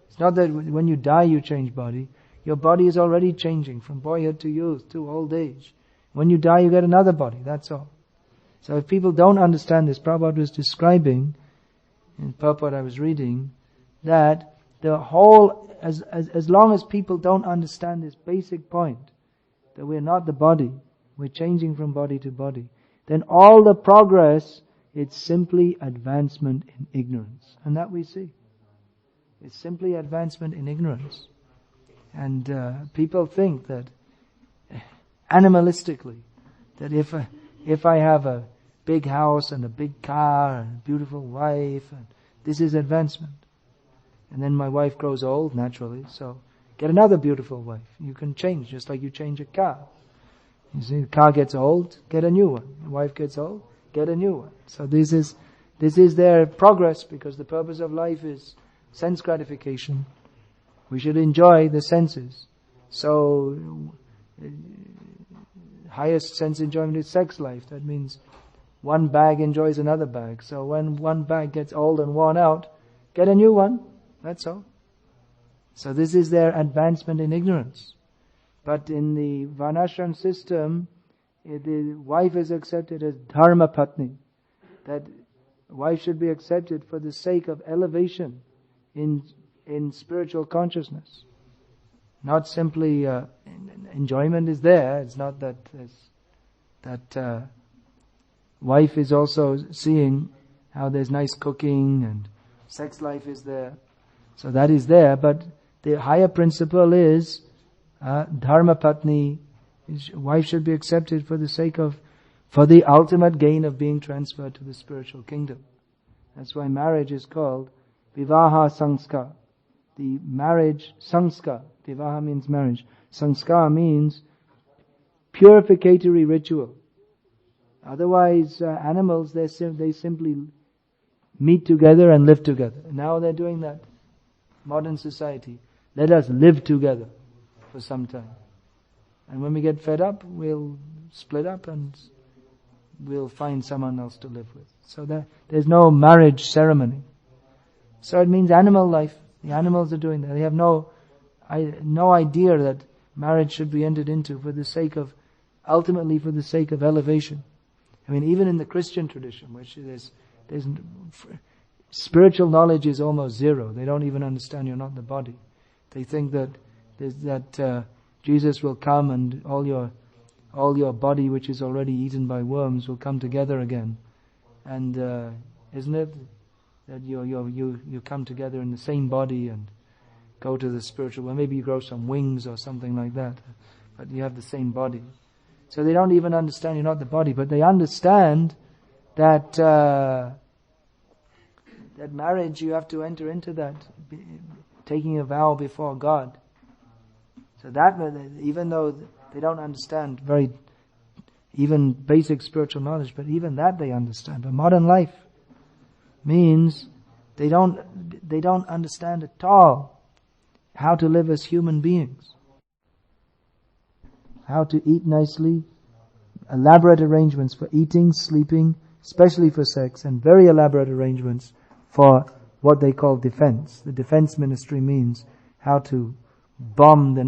It's not that when you die you change body. Your body is already changing from boyhood to youth to old age. When you die you get another body, that's all. So if people don't understand this, Prabhupada was describing, in purport I was reading, that the whole, as long as people don't understand this basic point, that we're not the body, we're changing from body to body, then all the progress, it's simply advancement in ignorance. And that we see. It's simply advancement in ignorance. And people think that, animalistically, that if I have a big house and a big car and a beautiful wife, and this is advancement. And then my wife grows old, naturally, so get another beautiful wife. You can change, just like you change a car. You see, the car gets old, get a new one. The wife gets old, get a new one. So this is their progress, because the purpose of life is sense gratification. We should enjoy the senses. So, highest sense enjoyment is sex life. That means one bag enjoys another bag. So when one bag gets old and worn out, get a new one. That's all. So this is their advancement in ignorance. But in the Varnashram system, the wife is accepted as dharma patni. That wife should be accepted for the sake of elevation in spiritual consciousness. Not simply enjoyment is there. It's not that wife is also seeing how there's nice cooking and sex life is there. So that is there, but the higher principle is dharma patni. Wife should be accepted for the ultimate gain of being transferred to the spiritual kingdom. That's why marriage is called vivaha sanskar. The marriage sanskar. Vivaha means marriage. Sanskar means purificatory ritual. Otherwise, animals, they simply meet together and live together. Now they're doing that. Modern society. Let us live together for some time. And when we get fed up, we'll split up and we'll find someone else to live with. So there's no marriage ceremony. So it means animal life. The animals are doing that. They have no idea that marriage should be entered into ultimately for the sake of elevation. I mean, even in the Christian tradition, which Spiritual knowledge is almost zero. They don't even understand you're not the body. They think that Jesus will come and all your body, which is already eaten by worms, will come together again. And isn't it that you come together in the same body and go to the spiritual? Well, maybe you grow some wings or something like that, but you have the same body. So they don't even understand you're not the body, but they understand that that marriage, you have to enter into that, taking a vow before God. So that, even though they don't understand even basic spiritual knowledge, but even that they understand. But modern life means they don't understand at all how to live as human beings, how to eat nicely, elaborate arrangements for eating, sleeping, especially for sex, and very elaborate arrangements for what they call defense. The defense ministry means how to bomb the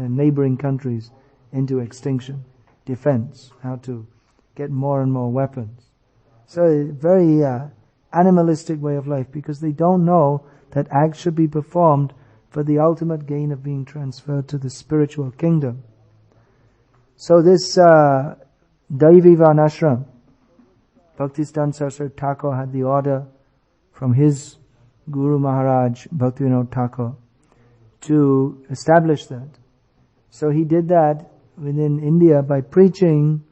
neighboring countries into extinction. Defense, how to get more and more weapons. So a very animalistic way of life, because they don't know that acts should be performed for the ultimate gain of being transferred to the spiritual kingdom. So this Daivi Varnashram, Bhaktisiddhanta Saraswati Thakur had the order from his Guru Maharaj, Bhaktivinoda Thakur, to establish that. So he did that within India by preaching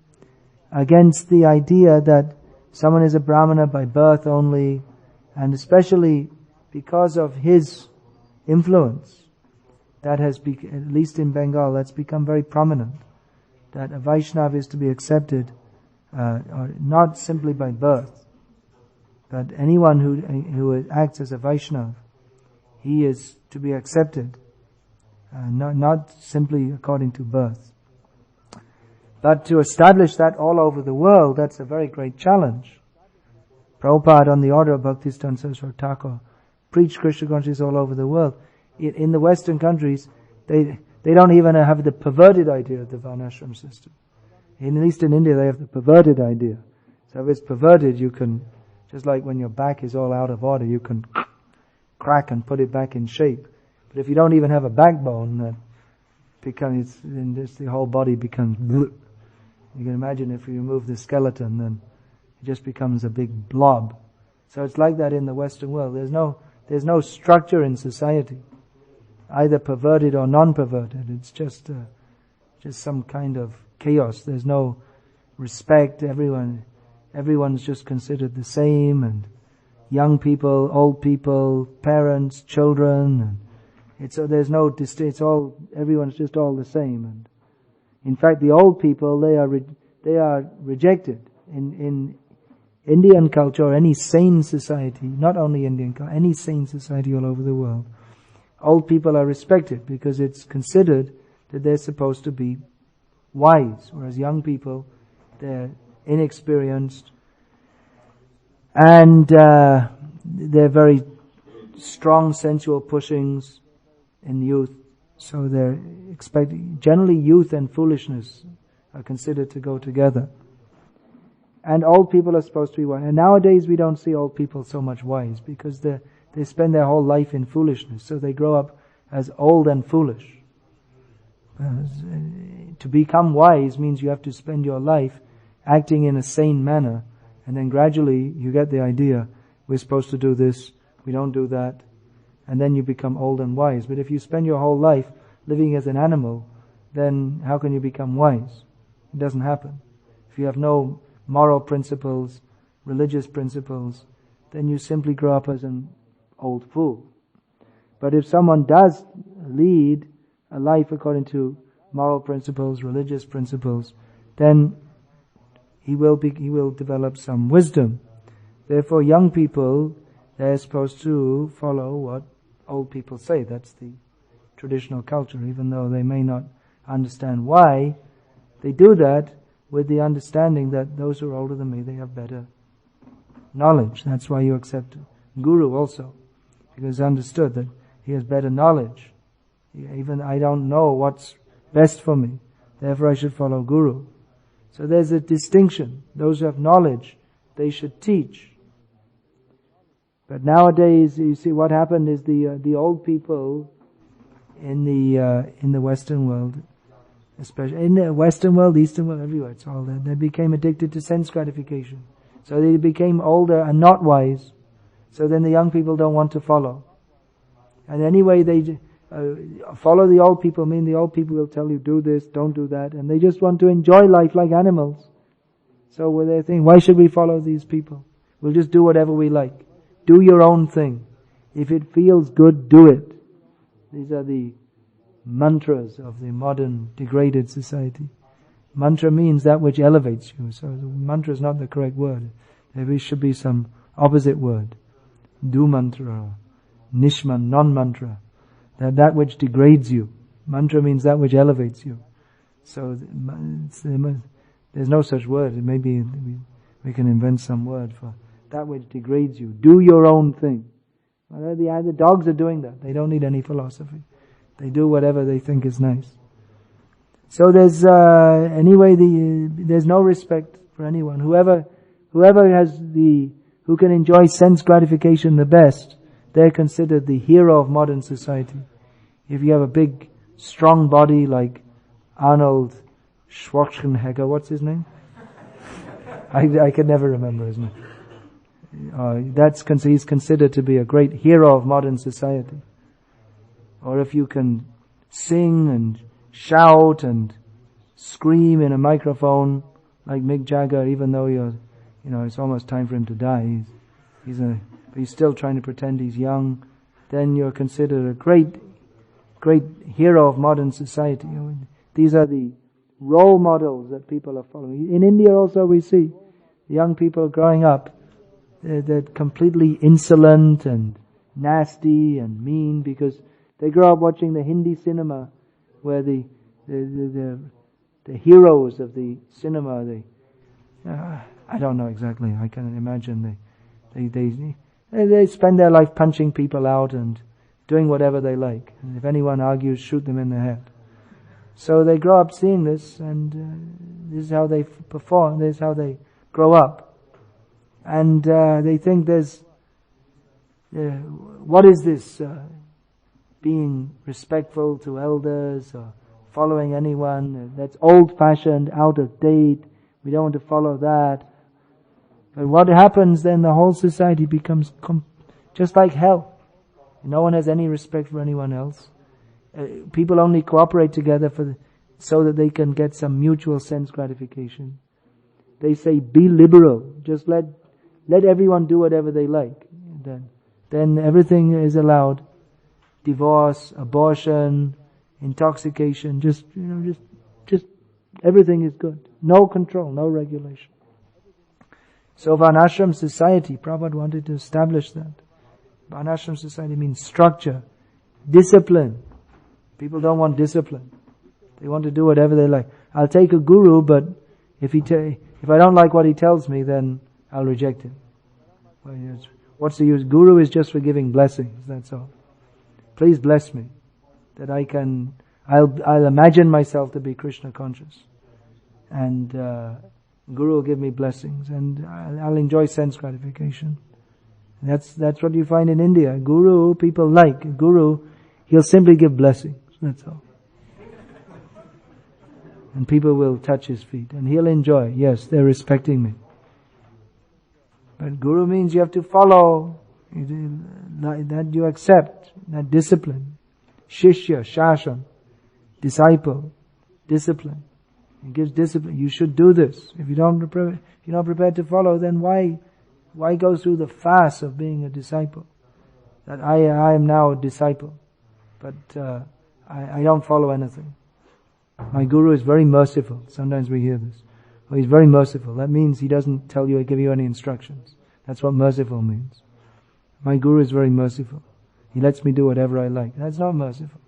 against the idea that someone is a Brahmana by birth only, and especially because of his influence, that has at least in Bengal, that's become very prominent, that a Vaishnava is to be accepted or not simply by birth, but anyone who acts as a Vaishnava, he is to be accepted, not simply according to birth. But to establish that all over the world, that's a very great challenge. Prabhupada, on the order of Bhaktisiddhanta Saraswati Thakur, preached Krishna consciousness all over the world. In the Western countries, they don't even have the perverted idea of the Varnashram system. At least in India, they have the perverted idea. So if it's perverted, you can, just like when your back is all out of order, you can crack and put it back in shape. But if you don't even have a backbone, the whole body becomes bleh. You can imagine if you remove the skeleton, then it just becomes a big blob. So it's like that in the Western world. There's no structure in society, either perverted or non-perverted. It's just some kind of chaos. There's no respect. Everyone's just considered the same, and young people, old people, parents, children, and everyone's just all the same. And in fact, the old people, they are rejected in Indian culture or any sane society, not only Indian culture, any sane society all over the world. Old people are respected because it's considered that they're supposed to be wise, whereas young people, they're inexperienced and they're very strong sensual pushings in youth. So they're expecting, generally youth and foolishness are considered to go together. And old people are supposed to be wise. And nowadays we don't see old people so much wise because they spend their whole life in foolishness. So they grow up as old and foolish. To become wise means you have to spend your life acting in a sane manner. And then gradually you get the idea, we're supposed to do this, we don't do that. And then you become old and wise. But if you spend your whole life living as an animal, then how can you become wise? It doesn't happen. If you have no moral principles, religious principles, then you simply grow up as an old fool. But if someone does lead a life according to moral principles, religious principles, then he will develop some wisdom. Therefore, young people, they're supposed to follow what old people say. That's the traditional culture, even though they may not understand why. They do that with the understanding that those who are older than me, they have better knowledge. That's why you accept Guru also, because it's understood that he has better knowledge. Even I don't know what's best for me, therefore I should follow Guru. So there's a distinction. Those who have knowledge, they should teach. But nowadays, you see what happened is the old people in the Western world, especially in the Western world, Eastern world, everywhere, it's all there. They became addicted to sense gratification. So they became older and not wise. So then the young people don't want to follow. And anyway, they follow the old people. I mean, the old people will tell you, do this, don't do that. And they just want to enjoy life like animals. So when they think, why should we follow these people? We'll just do whatever we like. Do your own thing. If it feels good, do it. These are the mantras of the modern degraded society. Mantra means that which elevates you. So mantra is not the correct word. There should be some opposite word. Do mantra, nishman, non-mantra. That which degrades you. Mantra means that which elevates you. So there's no such word. Maybe we can invent some word for that which degrades you. Do your own thing. The dogs are doing that. They don't need any philosophy. They do whatever they think is nice. So there's there's no respect for anyone. Whoever who can enjoy sense gratification the best, they're considered the hero of modern society. If you have a big, strong body like Arnold Schwarzenegger, what's his name? I can never remember his name. He's considered to be a great hero of modern society. Or if you can sing and shout and scream in a microphone like Mick Jagger, even though it's almost time for him to die. He's still trying to pretend he's young. Then you're considered a great hero of modern society. These are the role models that people are following. In India also we see young people growing up. They're completely insolent and nasty and mean because they grow up watching the Hindi cinema, where the heroes of the cinema, I don't know exactly. I can imagine they spend their life punching people out and doing whatever they like. And if anyone argues, shoot them in the head. So they grow up seeing this, and this is how they perform. This is how they grow up. And they think there's, what is this? Being respectful to elders or following anyone. That's old-fashioned, out of date. We don't want to follow that. But what happens then, the whole society becomes just like hell. No one has any respect for anyone else. People only cooperate together so that they can get some mutual sense gratification. They say, be liberal. Just let everyone do whatever they like. Then everything is allowed. Divorce, abortion, intoxication, just everything is good. No control, no regulation. So Varnashram society, Prabhupada wanted to establish that. Varnashram society means structure, discipline. People don't want discipline. They want to do whatever they like. I'll take a guru, but if I don't like what he tells me, then I'll reject him. What's the use? Guru is just for giving blessings, that's all. Please bless me, that I'll imagine myself to be Krishna conscious. And Guru will give me blessings, and I'll enjoy sense gratification. And that's what you find in India. Guru, people like. Guru, he'll simply give blessings, that's all. And people will touch his feet, and he'll enjoy. Yes, they're respecting me. But Guru means you have to follow, that you accept, that discipline. Shishya, shashan, disciple, discipline. He gives discipline. You should do this. If you're not prepared to follow, then why go through the fast of being a disciple? That I am now a disciple, but I don't follow anything. My Guru is very merciful. Sometimes we hear this. Oh, he's very merciful. That means he doesn't tell you or give you any instructions. That's what merciful means. My Guru is very merciful. He lets me do whatever I like. That's not merciful.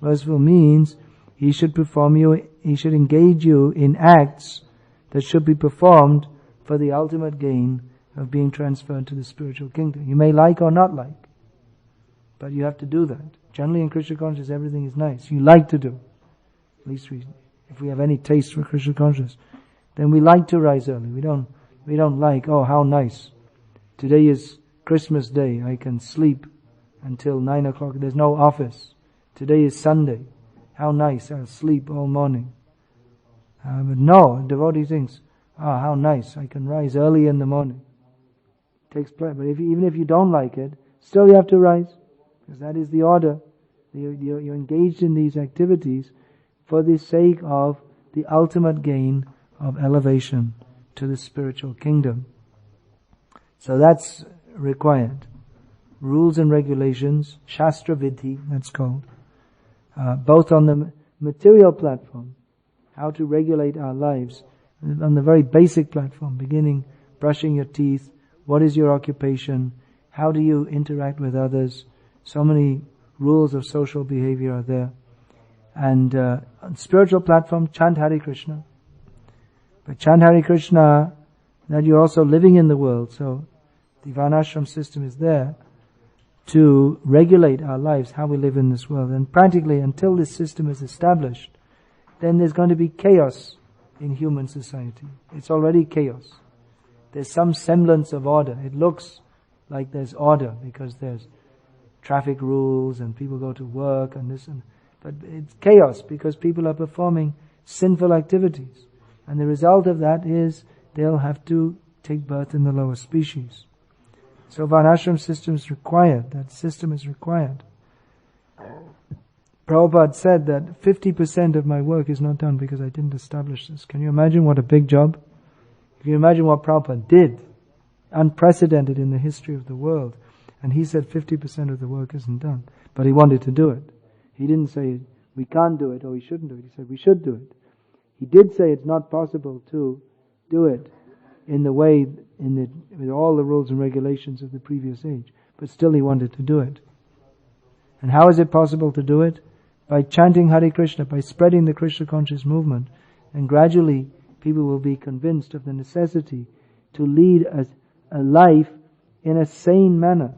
Merciful means he should engage you in acts that should be performed for the ultimate gain of being transferred to the spiritual kingdom. You may like or not like, but you have to do that. Generally in Krishna consciousness everything is nice. You like to do. At least if we have any taste for Krishna consciousness, then we like to rise early. We don't like, oh how nice. Today is Christmas Day, I can sleep until 9 o'clock. There's no office. Today is Sunday. How nice, I'll sleep all morning. But no, a devotee thinks, how nice, I can rise early in the morning. It takes pleasure. But even if you don't like it, still you have to rise. Because that is the order. You're engaged in these activities for the sake of the ultimate gain of elevation to the spiritual kingdom. So that's required. Rules and regulations, Shastra Vidhi, that's called. Both on the material platform, how to regulate our lives, on the very basic platform, beginning brushing your teeth, what is your occupation, how do you interact with others, so many rules of social behavior are there. And on spiritual platform, chant Hare Krishna. But chant Hare Krishna, that you're also living in the world, so the Varnashram system is there to regulate our lives, how we live in this world. And practically, until this system is established, then there's going to be chaos in human society. It's already chaos. There's some semblance of order. It looks like there's order because there's traffic rules and people go to work and this and... But it's chaos because people are performing sinful activities. And the result of that is they'll have to take birth in the lower species. So Varnashram system is required. That system is required. Prabhupada said that 50% of my work is not done because I didn't establish this. Can you imagine what a big job? Can you imagine what Prabhupada did? Unprecedented in the history of the world. And he said 50% of the work isn't done. But he wanted to do it. He didn't say we can't do it or we shouldn't do it. He said we should do it. He did say it's not possible to do it in the way, with all the rules and regulations of the previous age. But still he wanted to do it. And how is it possible to do it? By chanting Hare Krishna, by spreading the Krishna conscious movement. And gradually people will be convinced of the necessity to lead a life in a sane manner.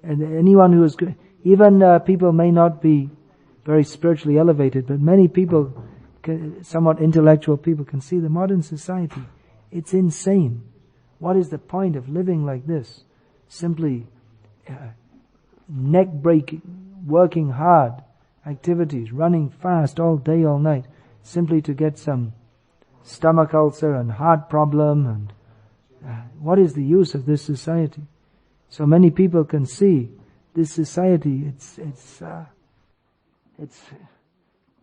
And anyone who is good, even people may not be very spiritually elevated, but many people, somewhat intellectual people, can see the modern society. It's insane. What is the point of living like this? Simply neck-breaking, working hard activities, running fast all day, all night, simply to get some stomach ulcer and heart problem. And what is the use of this society? So many people can see this society. It's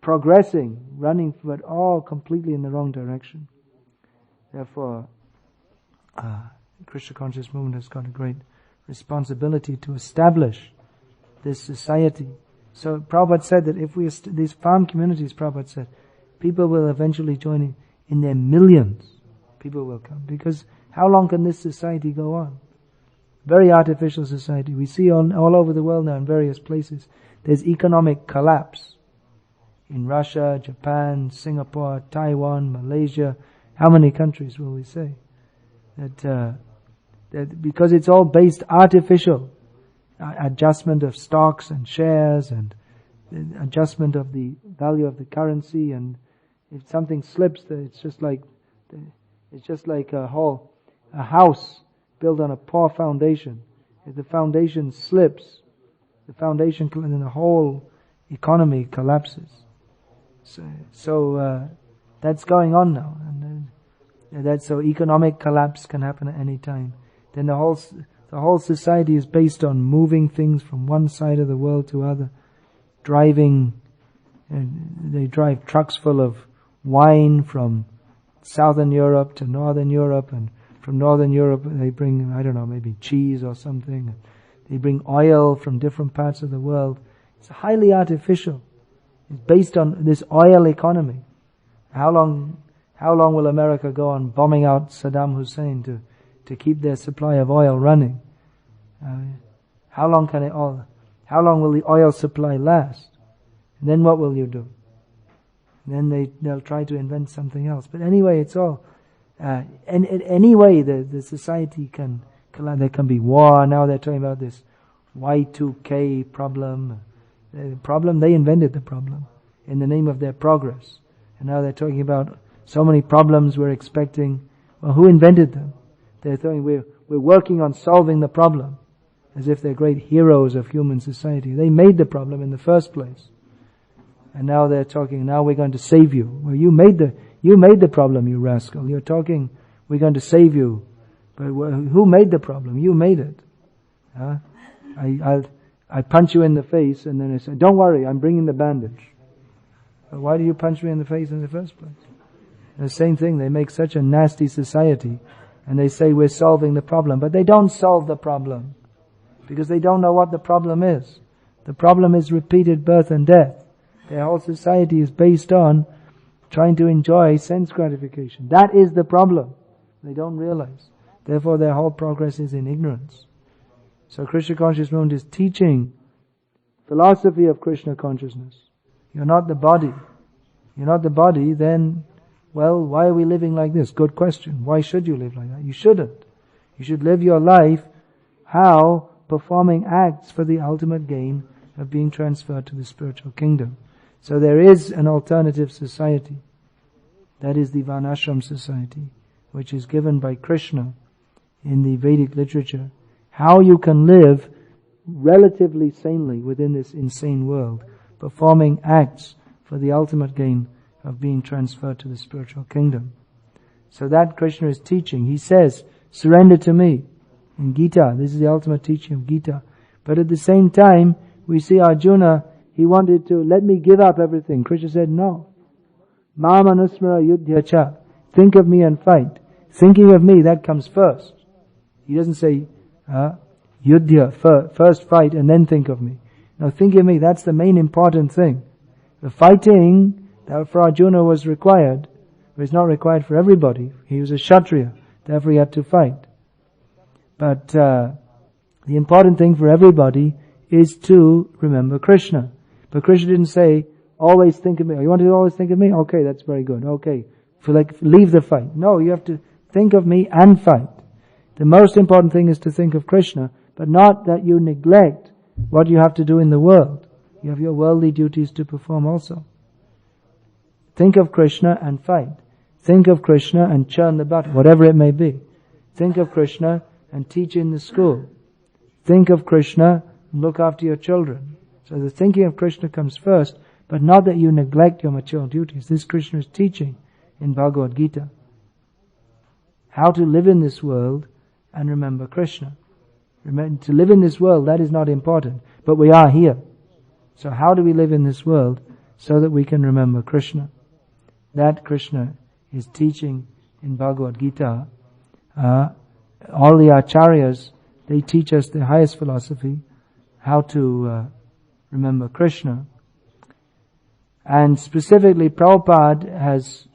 progressing, running, but all completely in the wrong direction. Therefore, Krishna conscious movement has got a great responsibility to establish this society. So Prabhupada said that if these farm communities, Prabhupada said, people will eventually join in their millions. People will come. Because how long can this society go on? Very artificial society. We see all over the world now in various places, there's economic collapse. In Russia, Japan, Singapore, Taiwan, Malaysia, how many countries will we say? That because it's all based artificial. Adjustment of stocks and shares and adjustment of the value of the currency, and if something slips, it's just like a house built on a poor foundation. If the foundation slips, then the whole economy collapses. So that's going on now, and so economic collapse can happen at any time. Then the whole society is based on moving things from one side of the world to other, driving. They drive trucks full of wine from Southern Europe to Northern Europe, and from Northern Europe they bring, maybe cheese or something. They bring oil from different parts of the world. It's highly artificial. It's based on this oil economy. How long will America go on bombing out Saddam Hussein to keep their supply of oil running? How long will the oil supply last? And then what will you do? And then they'll try to invent something else. But anyway, it's all anyway the society can collapse. There can be war. Now they're talking about this Y2K problem. The problem, they invented the problem in the name of their progress. And now they're talking about so many problems we're expecting. Well, who invented them? They're thinking we're working on solving the problem, as if they're great heroes of human society. They made the problem in the first place. And now they're talking, now we're going to save you. Well, you made the problem, you rascal. You're talking, we're going to save you. But who made the problem? You made it. Huh? I punch you in the face and then I say, don't worry, I'm bringing the bandage. But why do you punch me in the face in the first place? The same thing, they make such a nasty society and they say we're solving the problem. But they don't solve the problem because they don't know what the problem is. The problem is repeated birth and death. Their whole society is based on trying to enjoy sense gratification. That is the problem. They don't realize. Therefore their whole progress is in ignorance. So Krishna Conscious Movement is teaching philosophy of Krishna consciousness. You're not the body. You're not the body, then, well, why are we living like this? Good question. Why should you live like that? You shouldn't. You should live your life, how? Performing acts for the ultimate gain of being transferred to the spiritual kingdom. So there is an alternative society. That is the Varnashram society, which is given by Krishna in the Vedic literature. How you can live relatively sanely within this insane world, performing acts for the ultimate gain of being transferred to the spiritual kingdom. So that Krishna is teaching. He says, surrender to me. In Gita, this is the ultimate teaching of Gita. But at the same time, we see Arjuna, he wanted to, let me give up everything. Krishna said, no. Mam anusmara yudhya cha. Think of me and fight. Thinking of me, that comes first. He doesn't say, yudhya, first fight and then think of me. Now think of me, that's the main important thing. The fighting that for Arjuna was required, but it's not required for everybody. He was a Kshatriya, therefore he had to fight. But the important thing for everybody is to remember Krishna. But Krishna didn't say, always think of me. You want to always think of me? Okay, that's very good. Okay, leave the fight. No, you have to think of me and fight. The most important thing is to think of Krishna, but not that you neglect what you have to do in the world. You have your worldly duties to perform also. Think of Krishna and fight. Think of Krishna and churn the butter, whatever it may be. Think of Krishna and teach in the school. Think of Krishna and look after your children. So the thinking of Krishna comes first, but not that you neglect your material duties. This Krishna is teaching in Bhagavad Gita. How to live in this world and remember Krishna. Remember, to live in this world, that is not important, but we are here. So how do we live in this world so that we can remember Krishna? That Krishna is teaching in Bhagavad Gita. All the acharyas, they teach us the highest philosophy, how to remember Krishna. And specifically Prabhupada has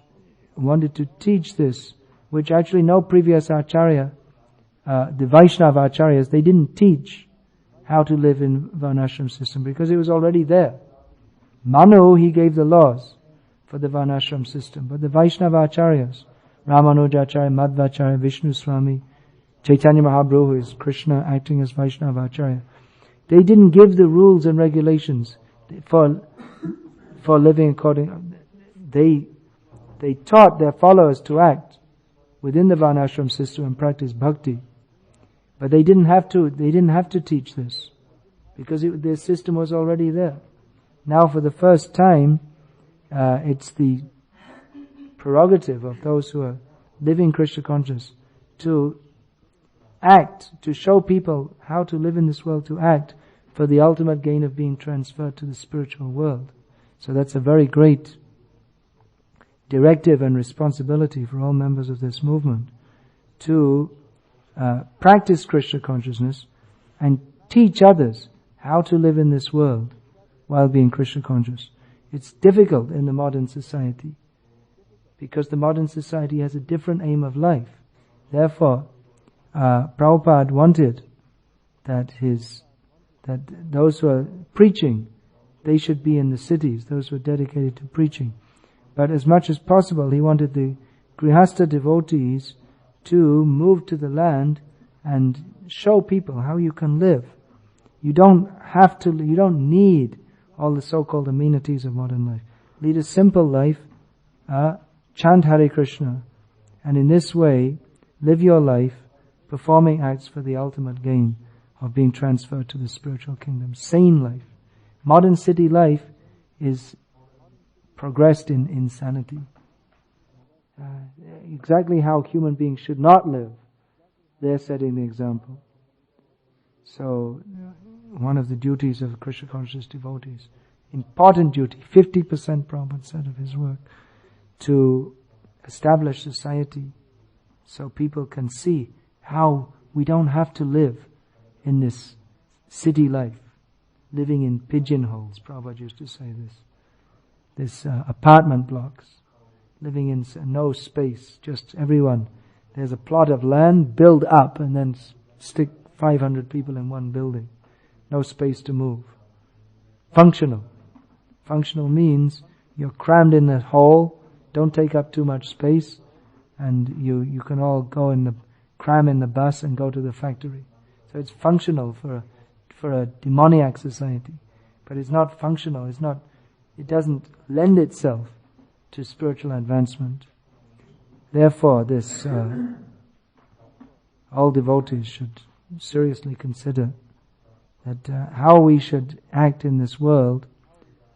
wanted to teach this, which actually no previous acharya, the Vaishnava acharyas, they didn't teach how to live in Varnashram system because it was already there. Manu, he gave the laws for the Varnashram system, but the Vaishnava acharyas, Ramanujacharya, Madhvacharya, Vishnu Swami, Chaitanya Mahaprabhu, who is Krishna acting as Vaishnava acharya, they didn't give the rules and regulations for living according. They taught their followers to act within the Varnashram system and practice bhakti. But they didn't have to teach this because their system was already there. Now for the first time, it's the prerogative of those who are living Krishna conscious to act, to show people how to live in this world, to act for the ultimate gain of being transferred to the spiritual world. So that's a very great directive and responsibility for all members of this movement to practice Krishna consciousness and teach others how to live in this world while being Krishna conscious. It's difficult in the modern society because the modern society has a different aim of life. Therefore, Prabhupada wanted that those who are preaching, they should be in the cities, those who are dedicated to preaching. But as much as possible, he wanted the Grihastha devotees to move to the land and show people how you can live. You don't need all the so-called amenities of modern life. Lead a simple life, chant Hare Krishna, and in this way, live your life performing acts for the ultimate gain of being transferred to the spiritual kingdom. Sane life. Modern city life is progressed in insanity. Exactly how human beings should not live, they're setting the example. So, one of the duties of Krishna conscious devotees, important duty, 50% Prabhupada said of his work, to establish society so people can see how we don't have to live in this city life, living in pigeonholes. Prabhupada used to say this apartment blocks, living in no space, just everyone. There's a plot of land, build up, and then stick 500 people in one building. No space to move. Functional. Functional means you're crammed in a hole, don't take up too much space, and you can all go cram in the bus and go to the factory. So it's functional for a demoniac society. But it's not functional, it doesn't lend itself to spiritual advancement. Therefore, all devotees should seriously consider that how we should act in this world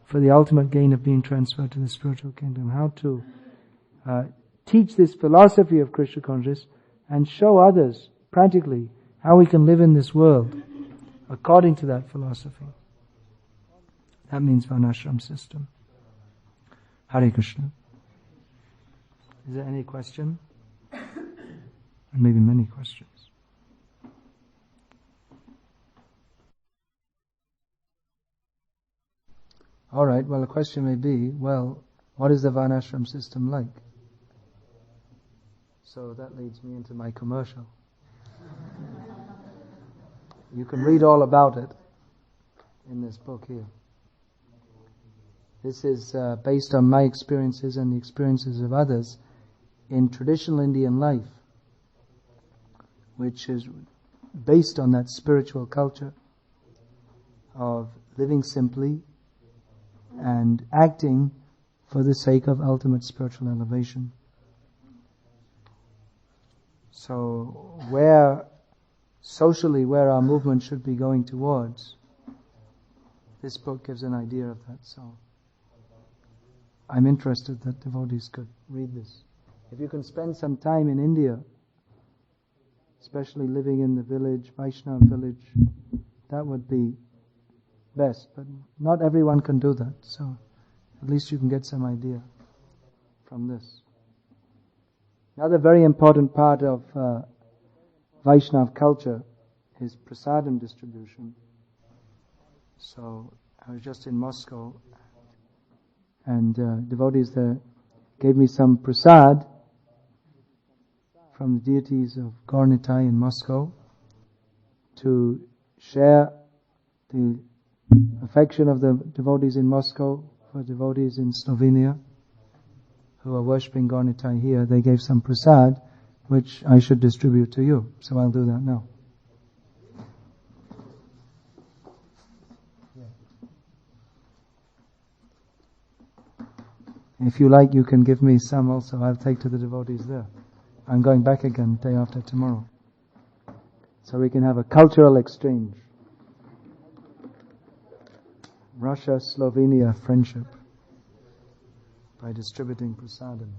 for the ultimate gain of being transferred to the spiritual kingdom. How to teach this philosophy of Krishna consciousness and show others practically how we can live in this world according to that philosophy. That means Varnashram system. Hare Krishna. Is there any question? Or maybe many questions. Alright, well the question may be, what is the Varnashram system like? So that leads me into my commercial. You can read all about it in this book here. This is based on my experiences and the experiences of others in traditional Indian life, which is based on that spiritual culture of living simply and acting for the sake of ultimate spiritual elevation. So socially where our movement should be going towards, this book gives an idea of that. So I'm interested that devotees could read this. If you can spend some time in India, especially living in the village, Vaishnava village, that would be best. But not everyone can do that, so at least you can get some idea from this. Another very important part of Vaishnava culture is prasadam distribution. So I was just in Moscow, and devotees there gave me some prasad from the deities of Gaur-Nitai in Moscow to share the affection of the devotees in Moscow for devotees in Slovenia who are worshipping Gaur-Nitai here. They gave some prasad which I should distribute to you. So I'll do that now. If you like, you can give me some also. I'll take to the devotees there. I'm going back again day after tomorrow. So we can have a cultural exchange. Russia-Slovenia friendship by distributing prasadam.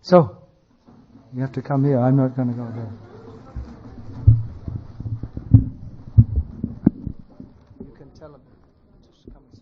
So, you have to come here. I'm not going to go there. You can tell them to come and